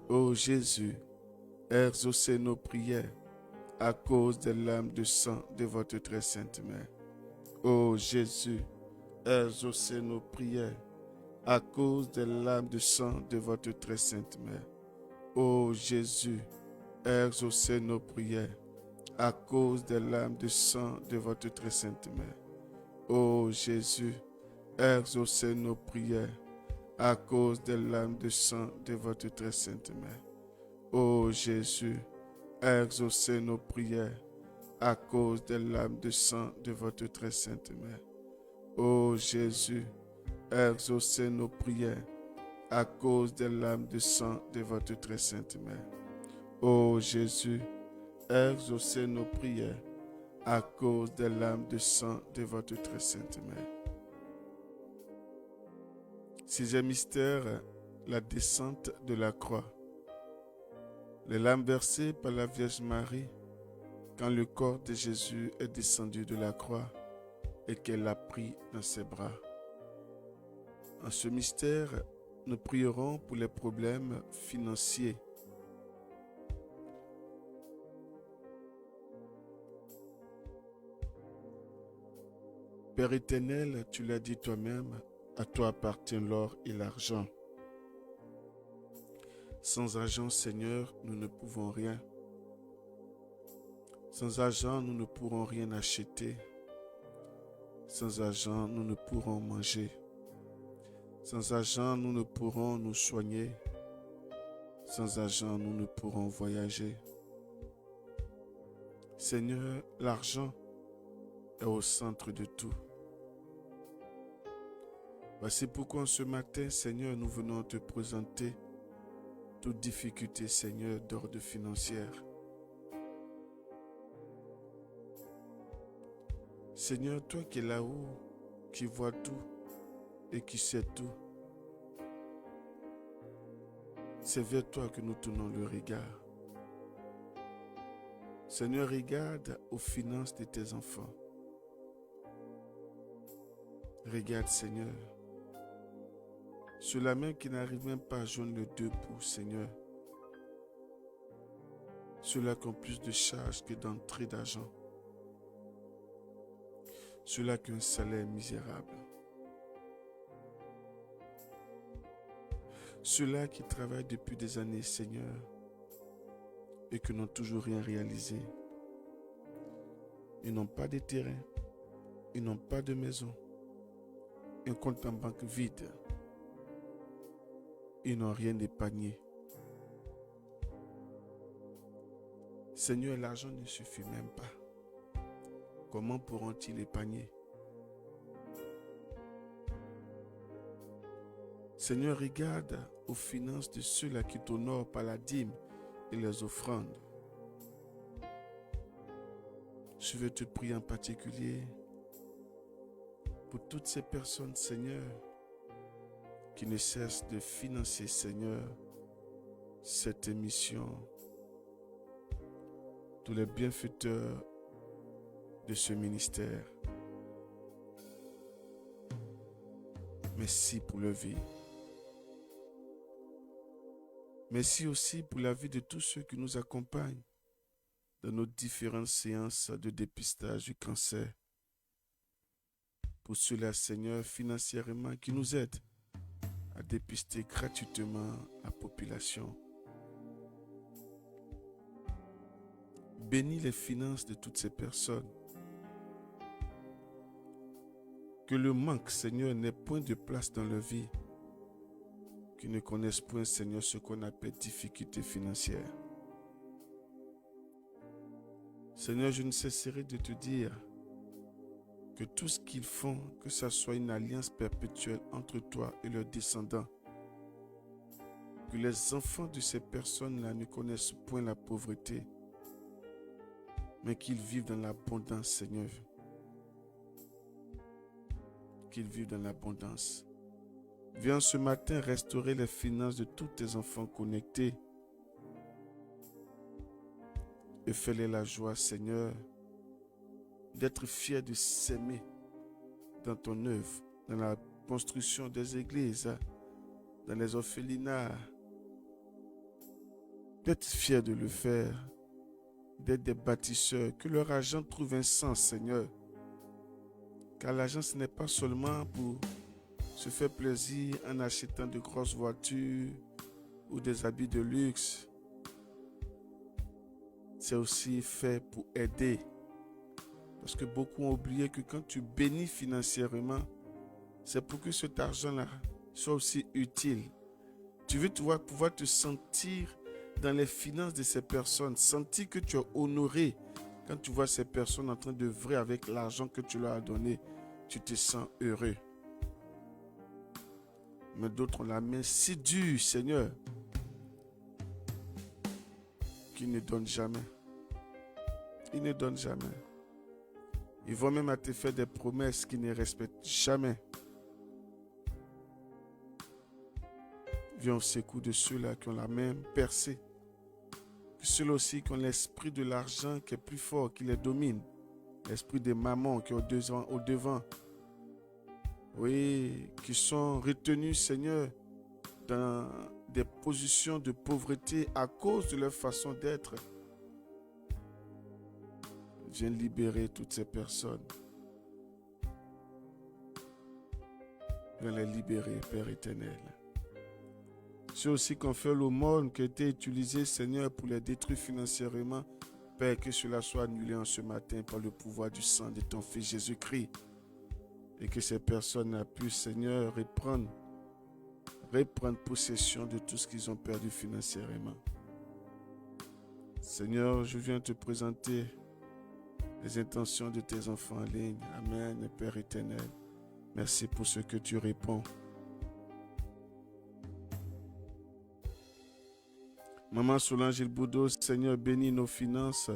Ô Jésus, exaucez nos prières à cause des larmes de sang de votre très sainte main. Ô Jésus, exaucez nos prières à cause des larmes de sang de votre très sainte main. Ô Jésus, exaucez nos prières à cause des larmes de sang de votre très sainte main. Ô Jésus, exaucez nos prières à cause des larmes de sang de votre très sainte mère. Ô Jésus, exaucez nos prières à cause des larmes de sang de votre très sainte mère. Ô Jésus, exaucez nos prières à cause des larmes de sang de votre très sainte mère. Ô Jésus, exaucez nos prières à cause des larmes de sang de votre très sainte mère. Sixième mystère, la descente de la croix. Les larmes versées par la Vierge Marie quand le corps de Jésus est descendu de la croix et qu'elle l'a pris dans ses bras. En ce mystère, nous prierons pour les problèmes financiers. Père éternel, tu l'as dit toi-même, à toi appartient l'or et l'argent. Sans argent, Seigneur, nous ne pouvons rien. Sans argent, nous ne pourrons rien acheter. Sans argent, nous ne pourrons manger. Sans argent, nous ne pourrons nous soigner. Sans argent, nous ne pourrons voyager. Seigneur, l'argent est au centre de tout. Voici pourquoi ce matin, Seigneur, nous venons te présenter toute difficulté, Seigneur, d'ordre financier. Seigneur, toi qui es là-haut, qui vois tout et qui sais tout, c'est vers toi que nous tournons le regard. Seigneur, regarde aux finances de tes enfants. Regarde, Seigneur, ceux-là même qui n'arrivent même pas à joindre le 2 pouces, Seigneur. Ceux-là qui ont plus de charges que d'entrée d'argent. Ceux-là qui ont un salaire misérable. Ceux-là qui travaillent depuis des années, Seigneur, et qui n'ont toujours rien réalisé. Ils n'ont pas de terrain, ils n'ont pas de maison, un compte en banque vide. Ils n'ont rien épargné. Seigneur, l'argent ne suffit même pas. Comment pourront-ils épargner? Seigneur, regarde aux finances de ceux-là qui t'honorent par la dîme et les offrandes. Je veux te prier en particulier pour toutes ces personnes, Seigneur, qui ne cessent de financer, Seigneur, cette émission, tous les bienfaiteurs de ce ministère. Merci pour leur vie. Merci aussi pour la vie de tous ceux qui nous accompagnent dans nos différentes séances de dépistage du cancer. Pour ceux-là, Seigneur, financièrement, qui nous aident à dépister gratuitement la population. Bénis les finances de toutes ces personnes. Que le manque, Seigneur, n'ait point de place dans leur vie. Qu'ils ne connaissent point, Seigneur, ce qu'on appelle difficulté financière. Seigneur, je ne cesserai de te dire que tout ce qu'ils font, que ce soit une alliance perpétuelle entre toi et leurs descendants, que les enfants de ces personnes-là ne connaissent point la pauvreté, mais qu'ils vivent dans l'abondance, Seigneur. Qu'ils vivent dans l'abondance. Viens ce matin restaurer les finances de tous tes enfants connectés et fais-les la joie, Seigneur, d'être fiers de s'aimer dans ton œuvre, dans la construction des églises, dans les orphelinats, d'être fiers de le faire, d'être des bâtisseurs, que leur argent trouve un sens, Seigneur, car l'argent ce n'est pas seulement pour se faire plaisir en achetant de grosses voitures ou des habits de luxe. C'est aussi fait pour aider. Parce que beaucoup ont oublié que quand tu bénis financièrement, c'est pour que cet argent-là soit aussi utile. Tu veux pouvoir te sentir dans les finances de ces personnes, sentir que tu es honoré. Quand tu vois ces personnes en train d'œuvrer avec l'argent que tu leur as donné, tu te sens heureux. Mais d'autres ont la main si dure, Seigneur, qu'ils ne donnent jamais. Ils ne donnent jamais. Ils vont même à te faire des promesses qu'ils ne respectent jamais. Viens au secours de ceux-là qui ont la main percée. Ceux-là aussi qui ont l'esprit de l'argent qui est plus fort, qui les domine. L'esprit des mamans qui est au devant. Oui, qui sont retenus, Seigneur, dans des positions de pauvreté à cause de leur façon d'être. Viens libérer toutes ces personnes. Viens les libérer, Père éternel. Ceux aussi qui ont fait l'aumône, qui a été utilisé, Seigneur, pour les détruire financièrement, Père, que cela soit annulé en ce matin par le pouvoir du sang de ton Fils Jésus-Christ. Et que ces personnes aient pu, Seigneur, reprendre possession de tout ce qu'ils ont perdu financièrement. Seigneur, je viens te présenter les intentions de tes enfants en ligne. Amen, Père éternel. Merci pour ce que tu réponds. Maman Solange Ilboudo, Seigneur, bénis nos finances,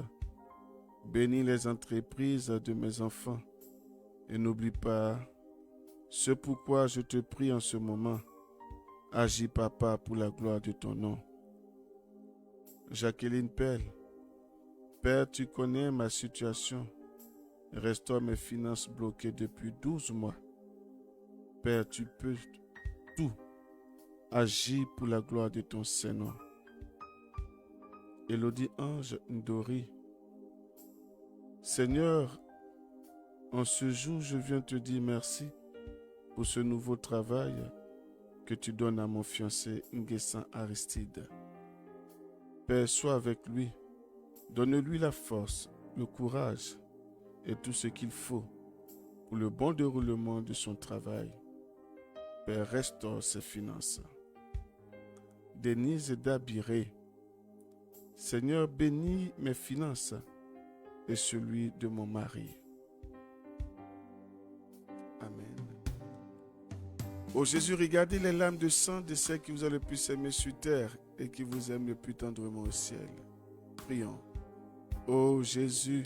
bénis les entreprises de mes enfants et n'oublie pas ce pourquoi je te prie en ce moment. Agis, Papa, pour la gloire de ton nom. Jacqueline Pell, Père, tu connais ma situation. Restaure mes finances bloquées depuis 12 mois. Père, tu peux tout. Agis pour la gloire de ton Saint-Nom. Élodie Ange Ndori, Seigneur, en ce jour, je viens te dire merci pour ce nouveau travail que tu donnes à mon fiancé Nguessan Aristide. Père, sois avec lui. Donne-lui la force, le courage et tout ce qu'il faut pour le bon déroulement de son travail. Père, restaure ses finances. Denise Dabiré, Seigneur, bénis mes finances et celui de mon mari. Amen. Ô Jésus, regardez les larmes de sang de ceux qui vous ont le plus aimé sur terre et qui vous aiment le plus tendrement au ciel. Prions. Ô Jésus,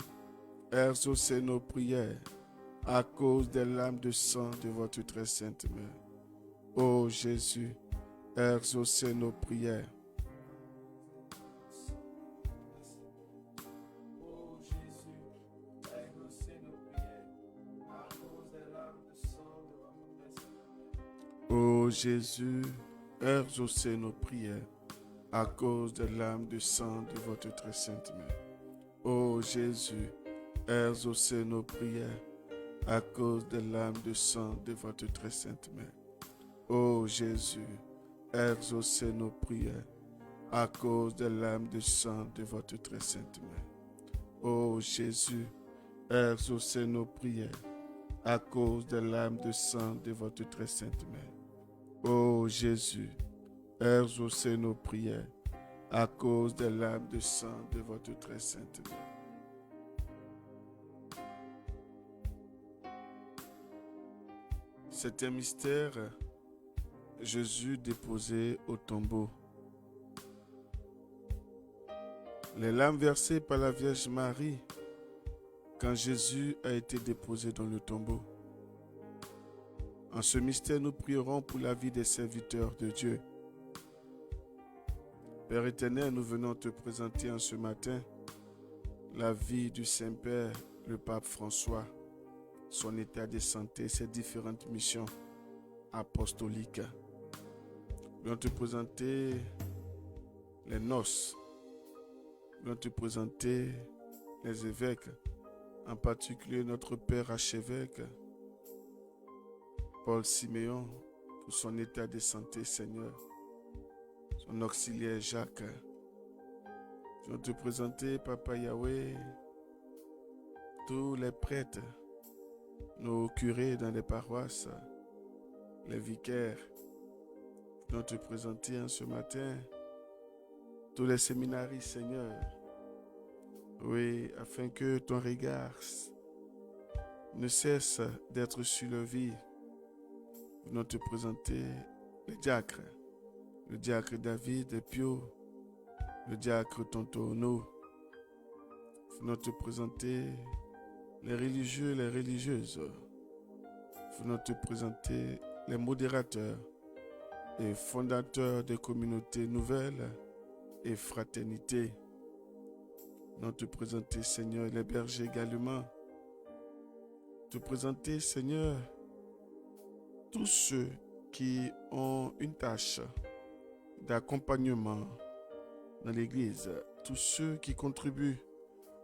exaucez nos prières à cause des larmes de sang de votre très sainte mère. Ô Jésus, exaucez nos prières. Ô Jésus, exaucez nos prières à cause des larmes de sang de votre très sainte mère. Ô Jésus, exaucez nos prières à cause des larmes de sang de votre très sainte mère. Ô Jésus, exaucez nos prières à cause des larmes de sang de votre très sainte mère. Ô Jésus, exaucez nos prières à cause des larmes de sang de votre très sainte mère. Ô Jésus, exaucez nos prières à cause des larmes de sang de votre très sainte mère. C'est un mystère, Jésus déposé au tombeau. Les larmes versées par la Vierge Marie quand Jésus a été déposé dans le tombeau. En ce mystère, nous prierons pour la vie des serviteurs de Dieu. Père éternel, nous venons te présenter en ce matin la vie du Saint-Père, le pape François, son état de santé, ses différentes missions apostoliques. Nous venons te présenter les noces. Nous venons te présenter les évêques, en particulier notre Père archevêque, Paul Siméon, pour son état de santé, Seigneur. Son auxiliaire Jacques. Je vais te présenter, Papa Yahweh, tous les prêtres, nos curés dans les paroisses, les vicaires. Nous te présenter ce matin tous les séminaristes, Seigneur. Oui, afin que ton regard ne cesse d'être sur leur vie. Nous te présenter les diacres. Le diacre David et Pio, le diacre Tontono. Nous te présenter les religieux et les religieuses. Nous te présenter les modérateurs et fondateurs des communautés nouvelles et fraternités. Nous te présenter, Seigneur, les bergers également. Te présenter, Seigneur, tous ceux qui ont une tâche d'accompagnement dans l'Église, tous ceux qui contribuent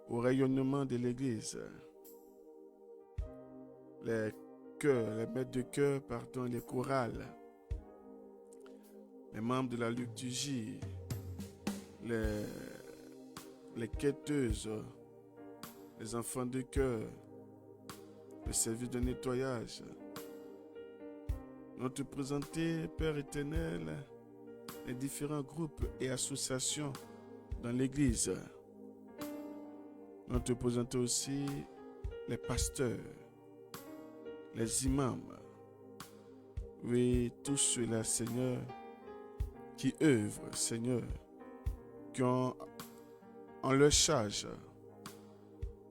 au rayonnement de l'Église, les maîtres de chœur, les chorales, les membres de la liturgie, les quêteuses, les enfants de chœur, le service de nettoyage. Nous te présenter, Père éternel, les différents groupes et associations dans l'Église. Nous te présenter aussi les pasteurs, les imams. Oui, tous ceux-là, Seigneur, qui œuvrent, Seigneur, qui ont en leur charge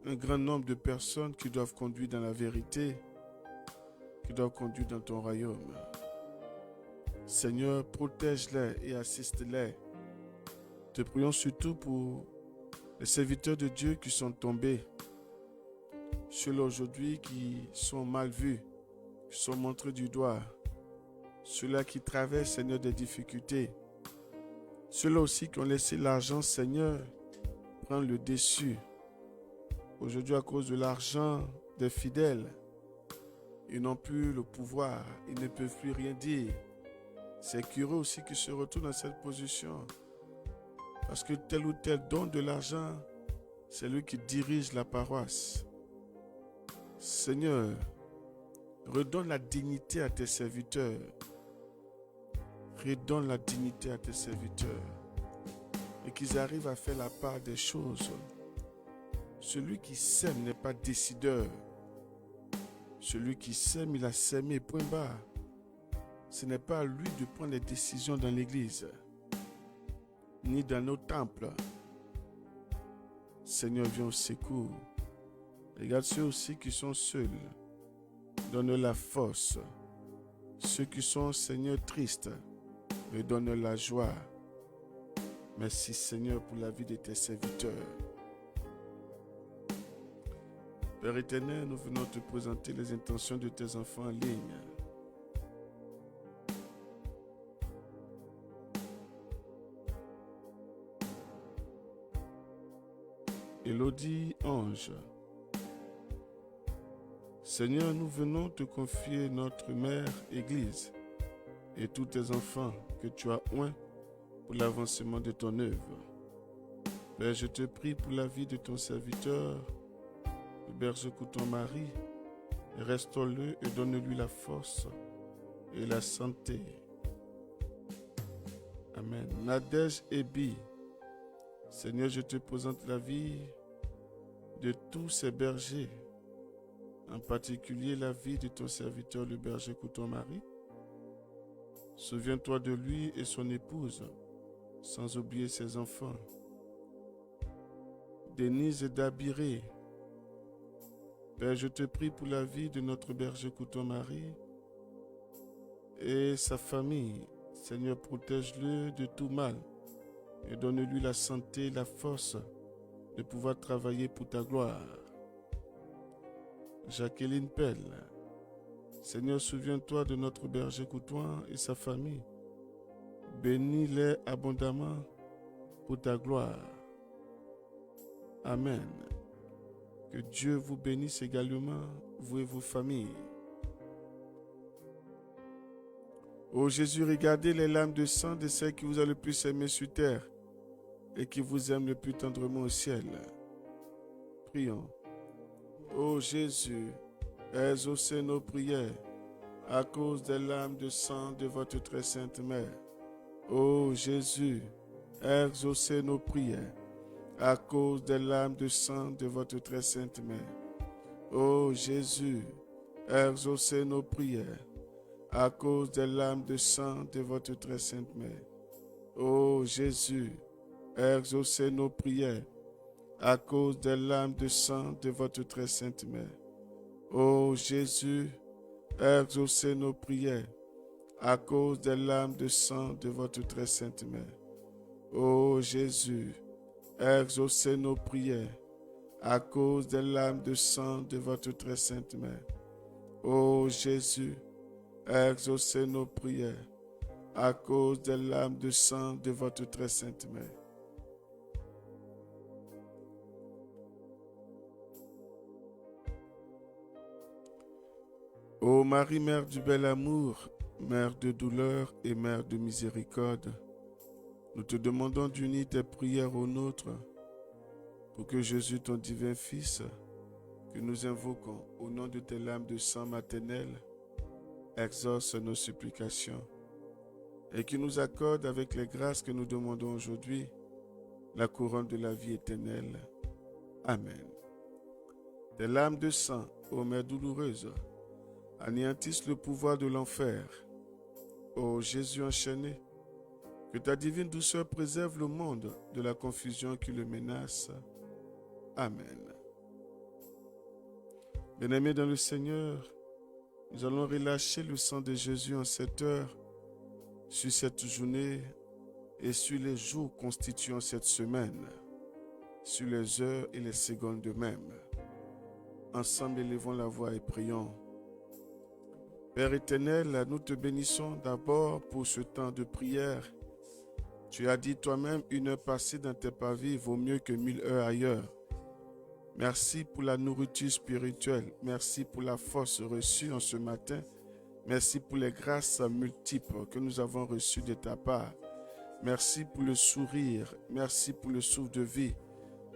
un grand nombre de personnes qui doivent conduire dans la vérité, qui doivent conduire dans ton royaume. Seigneur, protège-les et assiste-les. Te prions surtout pour les serviteurs de Dieu qui sont tombés, ceux-là aujourd'hui qui sont mal vus, qui sont montrés du doigt, ceux-là qui traversent, Seigneur, des difficultés, ceux-là aussi qui ont laissé l'argent, Seigneur, prendre le dessus. Aujourd'hui, à cause de l'argent des fidèles, ils n'ont plus le pouvoir, ils ne peuvent plus rien dire. C'est curieux aussi qu'ils se retrouvent dans cette position. Parce que tel ou tel don de l'argent, c'est lui qui dirige la paroisse. Seigneur, redonne la dignité à tes serviteurs. Redonne la dignité à tes serviteurs. Et qu'ils arrivent à faire la part des choses. Celui qui sème n'est pas décideur. Celui qui sème, il a sémé, point barre. Ce n'est pas à lui de prendre les décisions dans l'église, ni dans nos temples. Seigneur, viens au secours. Regarde ceux aussi qui sont seuls. Donne la force. Ceux qui sont, Seigneur, tristes, leur donne la joie. Merci, Seigneur, pour la vie de tes serviteurs. Père éternel, nous venons te présenter les intentions de tes enfants en ligne. Élodie Ange. Seigneur, nous venons te confier notre mère Église et tous tes enfants que tu as oints pour l'avancement de ton œuvre. Père, je te prie pour la vie de ton serviteur, le berger Couton Marie, restaure-le et donne-lui la force et la santé. Amen. Nadège Ebi. Seigneur, je te présente la vie de tous ces bergers, en particulier la vie de ton serviteur, le berger Couton Marie. Souviens-toi de lui et son épouse, sans oublier ses enfants. Denise Dabiré. Père, je te prie pour la vie de notre berger Couton Marie et sa famille. Seigneur, protège-le de tout mal et donne-lui la santé et la force de pouvoir travailler pour ta gloire. Jacqueline Pelle. Seigneur, souviens-toi de notre berger Couton et sa famille. Bénis-les abondamment pour ta gloire. Amen. Que Dieu vous bénisse également, vous et vos familles. Ô Jésus, regardez les larmes de sang de ceux qui vous a le plus aimé sur terre et qui vous aiment le plus tendrement au ciel. Prions. Ô Jésus, exaucez nos prières à cause des larmes de sang de votre très sainte mère. Ô Jésus, exaucez nos prières à cause des larmes de sang de votre très sainte mère. Ô Jésus, exaucez nos prières à cause des larmes de sang de votre très sainte mère. Ô Jésus, exaucez nos prières à cause des larmes de sang de votre très sainte mère. Ô Jésus, exaucez nos prières à cause des larmes de sang de votre très sainte mère. Ô Jésus, exaucez nos prières à cause des larmes de sang de votre très sainte mère. Ô Jésus, exaucez nos prières à cause des larmes de sang de votre très sainte mère. Ô Marie, Mère du bel amour, Mère de douleur et Mère de miséricorde, nous te demandons d'unir tes prières aux nôtres pour que Jésus, ton divin Fils, que nous invoquons au nom de tes larmes de sang maternel, exauce nos supplications et qu'il nous accorde avec les grâces que nous demandons aujourd'hui la couronne de la vie éternelle. Amen. Tes larmes de sang, ô Mère douloureuse, anéantissent le pouvoir de l'enfer. Ô Jésus enchaîné, que ta divine douceur préserve le monde de la confusion qui le menace. Amen. Bien-aimés dans le Seigneur, nous allons relâcher le sang de Jésus en cette heure, sur cette journée et sur les jours constituant cette semaine, sur les heures et les secondes de même. Ensemble, élevons la voix et prions. Père éternel, nous te bénissons d'abord pour ce temps de prière. Tu as dit toi-même, 1 heure passée dans tes pavis vaut mieux que 1000 heures ailleurs. Merci pour la nourriture spirituelle. Merci pour la force reçue en ce matin. Merci pour les grâces multiples que nous avons reçues de ta part. Merci pour le sourire. Merci pour le souffle de vie.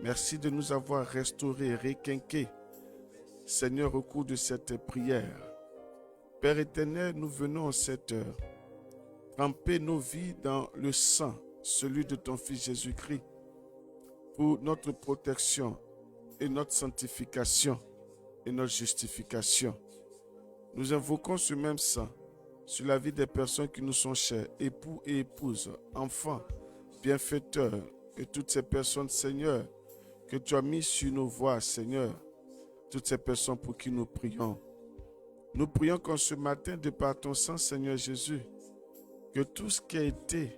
Merci de nous avoir restaurés, requinqués. Seigneur, au cours de cette prière, Père éternel, nous venons en cette heure tremper nos vies dans le sang, celui de ton Fils Jésus-Christ, pour notre protection et notre sanctification et notre justification. Nous invoquons ce même sang sur la vie des personnes qui nous sont chères, époux et épouses, enfants, bienfaiteurs, et toutes ces personnes, Seigneur, que tu as mis sur nos voies, Seigneur, toutes ces personnes pour qui nous prions. Nous prions qu'en ce matin, de par ton sang, Seigneur Jésus, que tout ce qui a été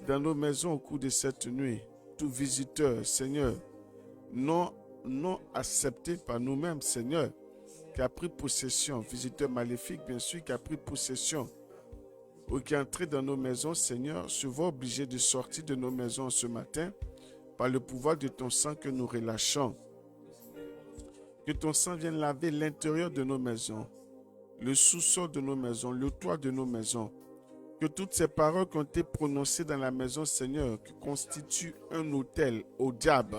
dans nos maisons au cours de cette nuit, tout visiteur, Seigneur, non accepté par nous-mêmes, Seigneur, qui a pris possession, visiteur maléfique, bien sûr, qui a pris possession, ou qui est entré dans nos maisons, Seigneur, se voit obligé de sortir de nos maisons ce matin par le pouvoir de ton sang que nous relâchons. Que ton sang vienne laver l'intérieur de nos maisons, le sous-sol de nos maisons, le toit de nos maisons. Que toutes ces paroles qui ont été prononcées dans la maison, Seigneur, qui constituent un autel au diable,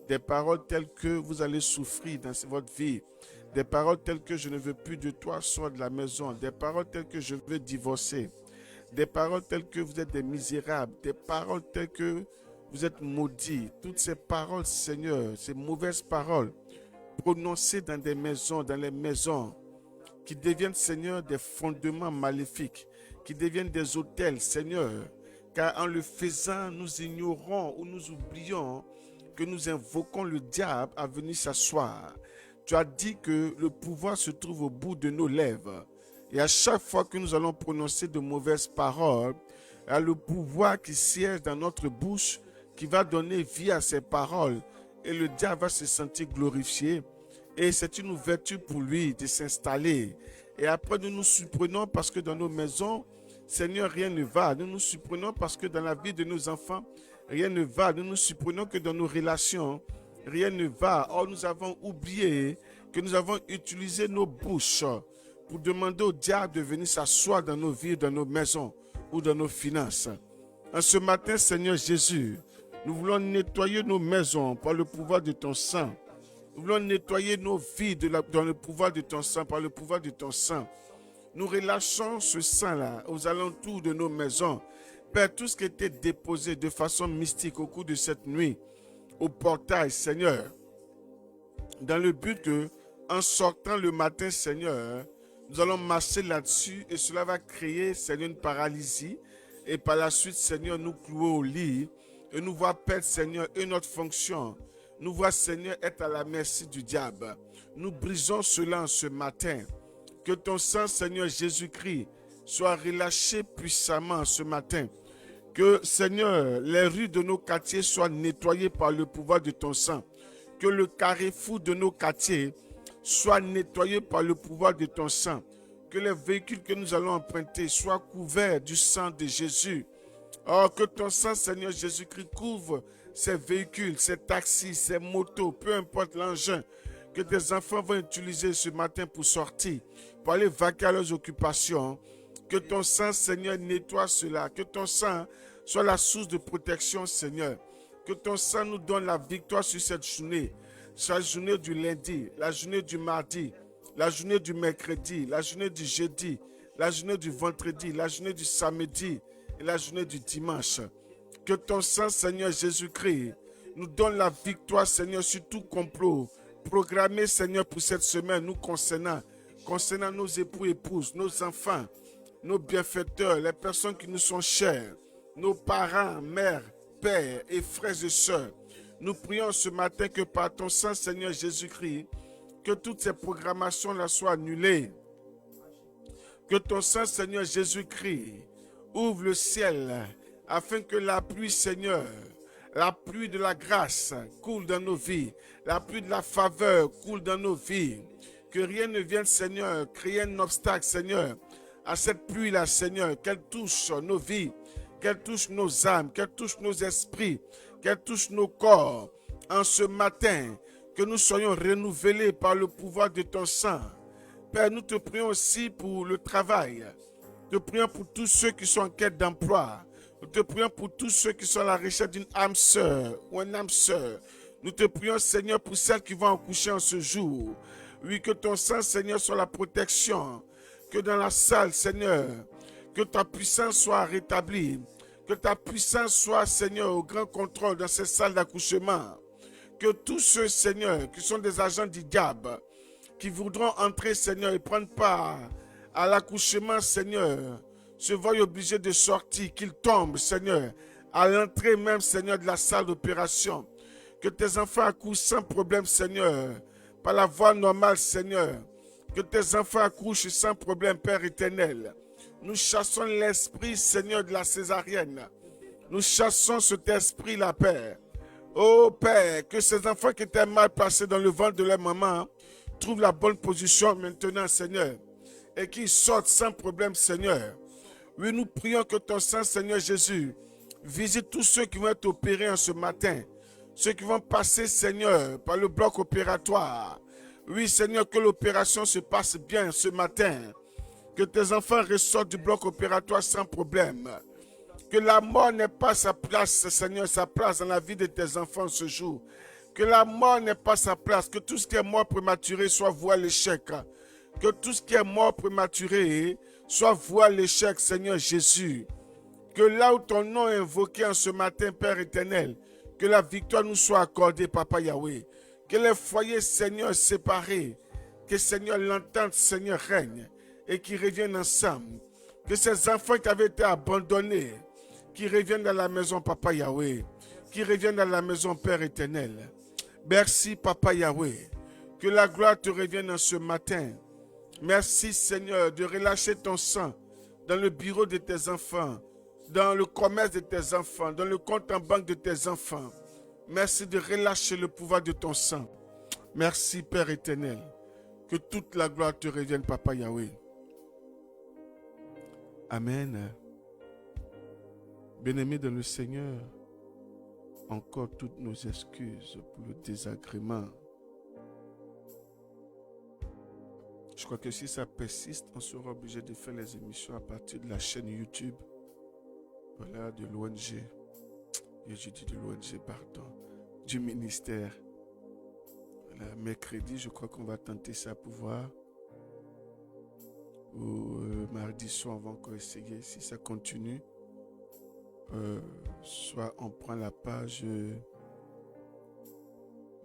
des paroles telles que vous allez souffrir dans votre vie, des paroles telles que je ne veux plus de toi, sors de la maison, des paroles telles que je veux divorcer, des paroles telles que vous êtes des misérables, des paroles telles que vous êtes maudits. Toutes ces paroles, Seigneur, ces mauvaises paroles prononcées dans des maisons, dans les maisons, qui deviennent, Seigneur, des fondements maléfiques, qui deviennent des autels, Seigneur, car en le faisant, nous ignorons ou nous oublions que nous invoquons le diable à venir s'asseoir. Tu as dit que le pouvoir se trouve au bout de nos lèvres. Et à chaque fois que nous allons prononcer de mauvaises paroles, il y a le pouvoir qui siège dans notre bouche, qui va donner vie à ces paroles. Et le diable va se sentir glorifié. Et c'est une ouverture pour lui de s'installer. Et après, nous nous surprenons parce que dans nos maisons, Seigneur, rien ne va. Nous nous surprenons parce que dans la vie de nos enfants, rien ne va. Nous nous surprenons que dans nos relations, rien ne va. Or, nous avons oublié que nous avons utilisé nos bouches pour demander au diable de venir s'asseoir dans nos vies, dans nos maisons ou dans nos finances. En ce matin, Seigneur Jésus, nous voulons nettoyer nos maisons par le pouvoir de ton sang. Nous voulons nettoyer nos vies dans le pouvoir de ton sang, par le pouvoir de ton sang. Nous relâchons ce sang-là aux alentours de nos maisons. Père, tout ce qui était déposé de façon mystique au cours de cette nuit, au portail, Seigneur, dans le but que, en sortant le matin, Seigneur, nous allons marcher là-dessus et cela va créer, Seigneur, une paralysie. Et par la suite, Seigneur, nous clouer au lit et nous voir perdre, Seigneur, et notre fonction. Nous voir, Seigneur, être à la merci du diable. Nous brisons cela en ce matin. Que ton sang, Seigneur Jésus-Christ, soit relâché puissamment ce matin. Que, Seigneur, les rues de nos quartiers soient nettoyées par le pouvoir de ton sang. Que le carrefour de nos quartiers soit nettoyé par le pouvoir de ton sang. Que les véhicules que nous allons emprunter soient couverts du sang de Jésus. Oh, que ton sang, Seigneur Jésus-Christ, couvre ces véhicules, ces taxis, ces motos, peu importe l'engin que tes enfants vont utiliser ce matin pour sortir, pour aller vaquer à leurs occupations. Que ton sang, Seigneur, nettoie cela. Que ton sang soit la source de protection, Seigneur. Que ton sang nous donne la victoire sur cette journée. Sur la journée du lundi, la journée du mardi, la journée du mercredi, la journée du jeudi, la journée du vendredi, la journée du samedi et la journée du dimanche. Que ton sang, Seigneur Jésus-Christ, nous donne la victoire, Seigneur, sur tout complot programmé, Seigneur, pour cette semaine, nous concernant nos époux, épouses, nos enfants, nos bienfaiteurs, les personnes qui nous sont chères, nos parents, mères, pères et frères et sœurs. Nous prions ce matin que par ton sang, Seigneur Jésus-Christ, que toutes ces programmations-là soient annulées. Que ton sang, Seigneur Jésus-Christ, ouvre le ciel afin que la pluie, Seigneur, la pluie de la grâce coule dans nos vies. La pluie de la faveur coule dans nos vies. Que rien ne vienne, Seigneur, créer un obstacle, Seigneur, à cette pluie-là, Seigneur. Qu'elle touche nos vies, qu'elle touche nos âmes, qu'elle touche nos esprits, qu'elle touche nos corps. En ce matin, que nous soyons renouvelés par le pouvoir de ton sang. Père, nous te prions aussi pour le travail. Nous te prions pour tous ceux qui sont en quête d'emploi. Nous te prions pour tous ceux qui sont à la recherche d'une âme sœur ou un âme sœur. Nous te prions, Seigneur, pour celles qui vont accoucher en ce jour. Oui, que ton sang, Seigneur, soit la protection. Que dans la salle, Seigneur, que ta puissance soit rétablie. Que ta puissance soit, Seigneur, au grand contrôle dans ces salles d'accouchement. Que tous ceux, Seigneur, qui sont des agents du diable, qui voudront entrer, Seigneur, et prendre part à l'accouchement, Seigneur, se voient obligés de sortir, qu'ils tombent, Seigneur, à l'entrée même, Seigneur, de la salle d'opération. Que tes enfants accouchent sans problème, Seigneur, par la voie normale, Seigneur. Que tes enfants accouchent sans problème, Père éternel. Nous chassons l'esprit, Seigneur, de la césarienne. Nous chassons cet esprit-là, Père. Oh, Père, que ces enfants qui étaient mal placés dans le ventre de leur maman trouvent la bonne position maintenant, Seigneur, et qu'ils sortent sans problème, Seigneur. Oui, nous prions que ton sang, Seigneur Jésus, visite tous ceux qui vont être opérés en ce matin. Ceux qui vont passer, Seigneur, par le bloc opératoire. Oui, Seigneur, que l'opération se passe bien ce matin. Que tes enfants ressortent du bloc opératoire sans problème. Que la mort n'ait pas sa place, Seigneur, sa place dans la vie de tes enfants ce jour. Que la mort n'ait pas sa place. Que tout ce qui est mort prématuré soit voué à l'échec. Que tout ce qui est mort prématuré soit voué à l'échec, Seigneur Jésus. Que là où ton nom est invoqué en ce matin, Père éternel, que la victoire nous soit accordée, Papa Yahweh. Que les foyers, Seigneur, séparés, que, Seigneur, l'entente, Seigneur, règne et qu'ils reviennent ensemble. Que ces enfants qui avaient été abandonnés, qui reviennent dans la maison, Papa Yahweh, qui reviennent dans la maison, Père éternel. Merci, Papa Yahweh. Que la gloire te revienne en ce matin. Merci, Seigneur, de relâcher ton sang dans le bureau de tes enfants, dans le commerce de tes enfants, dans le compte en banque de tes enfants. Merci de relâcher le pouvoir de ton sang. Merci, Père éternel. Que toute la gloire te revienne, Papa Yahweh. Amen. Bien-aimés dans le Seigneur, encore toutes nos excuses pour le désagrément. Je crois que si ça persiste, on sera obligé de faire les émissions à partir de la chaîne YouTube. Voilà, de l'ONG. Et je dis de l'ONG, pardon. Du ministère. Voilà, mercredi, je crois qu'on va tenter ça pour voir. ou mardi soir, on va encore essayer. Si ça continue, soit on prend la page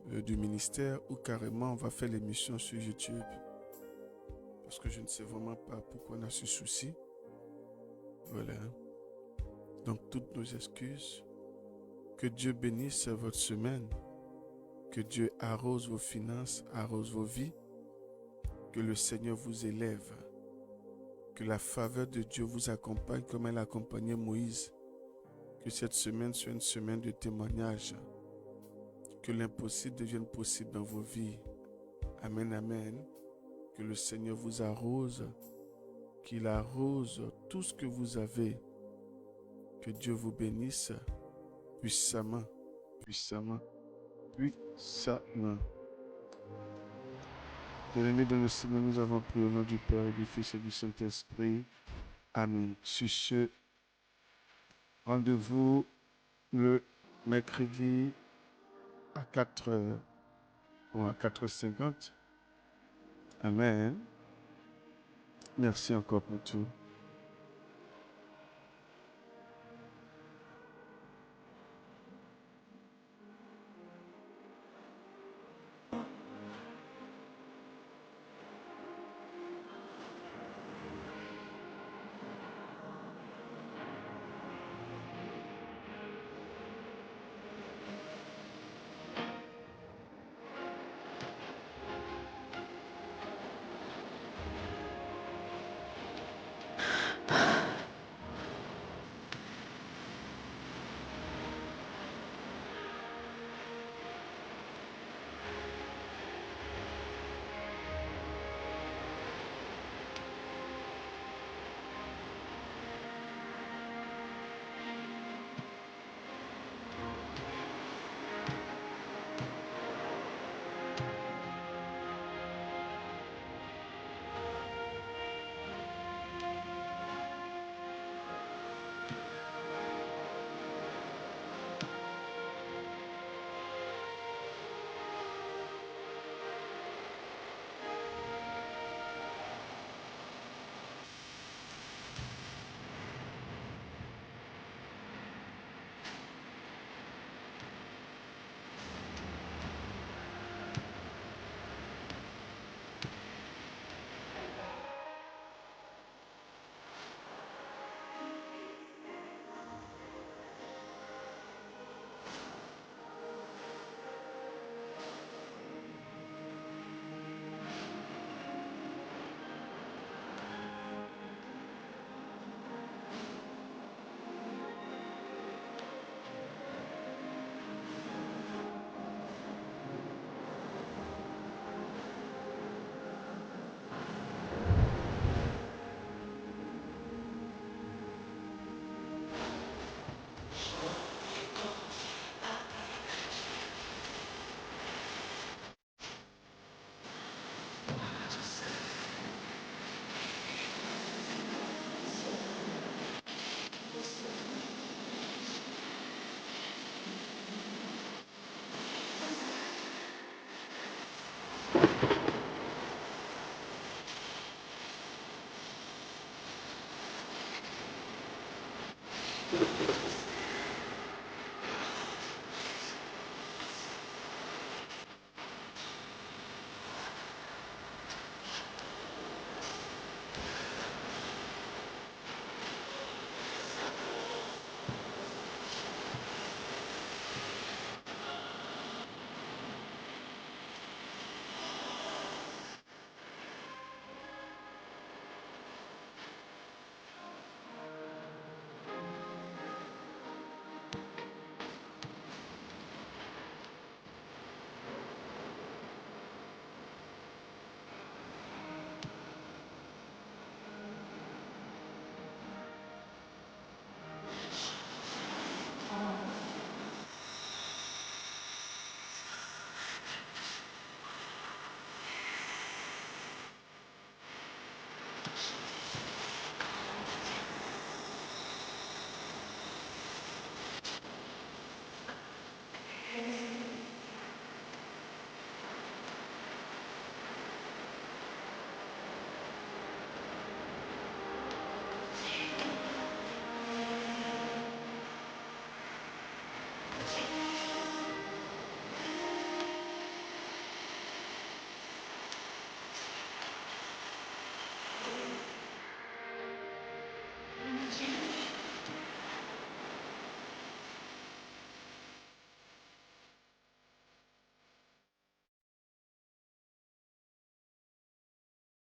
du ministère ou carrément on va faire l'émission sur YouTube. Parce que je ne sais vraiment pas pourquoi on a ce souci. Voilà. Donc toutes nos excuses. Que Dieu bénisse votre semaine. Que Dieu arrose vos finances, arrose vos vies. Que le Seigneur vous élève. Que la faveur de Dieu vous accompagne comme elle accompagnait Moïse. Que cette semaine soit une semaine de témoignage. Que l'impossible devienne possible dans vos vies. Amen, amen. Que le Seigneur vous arrose. Qu'il arrose tout ce que vous avez. Que Dieu vous bénisse puissamment, puissamment, puissamment. Bien-aimés dans le Seigneur, nous avons pris au nom du Père, du Fils et du Saint-Esprit. Amen. Sur ce, rendez-vous le mercredi à 4h ou à 4h50. Amen. Merci encore pour tout.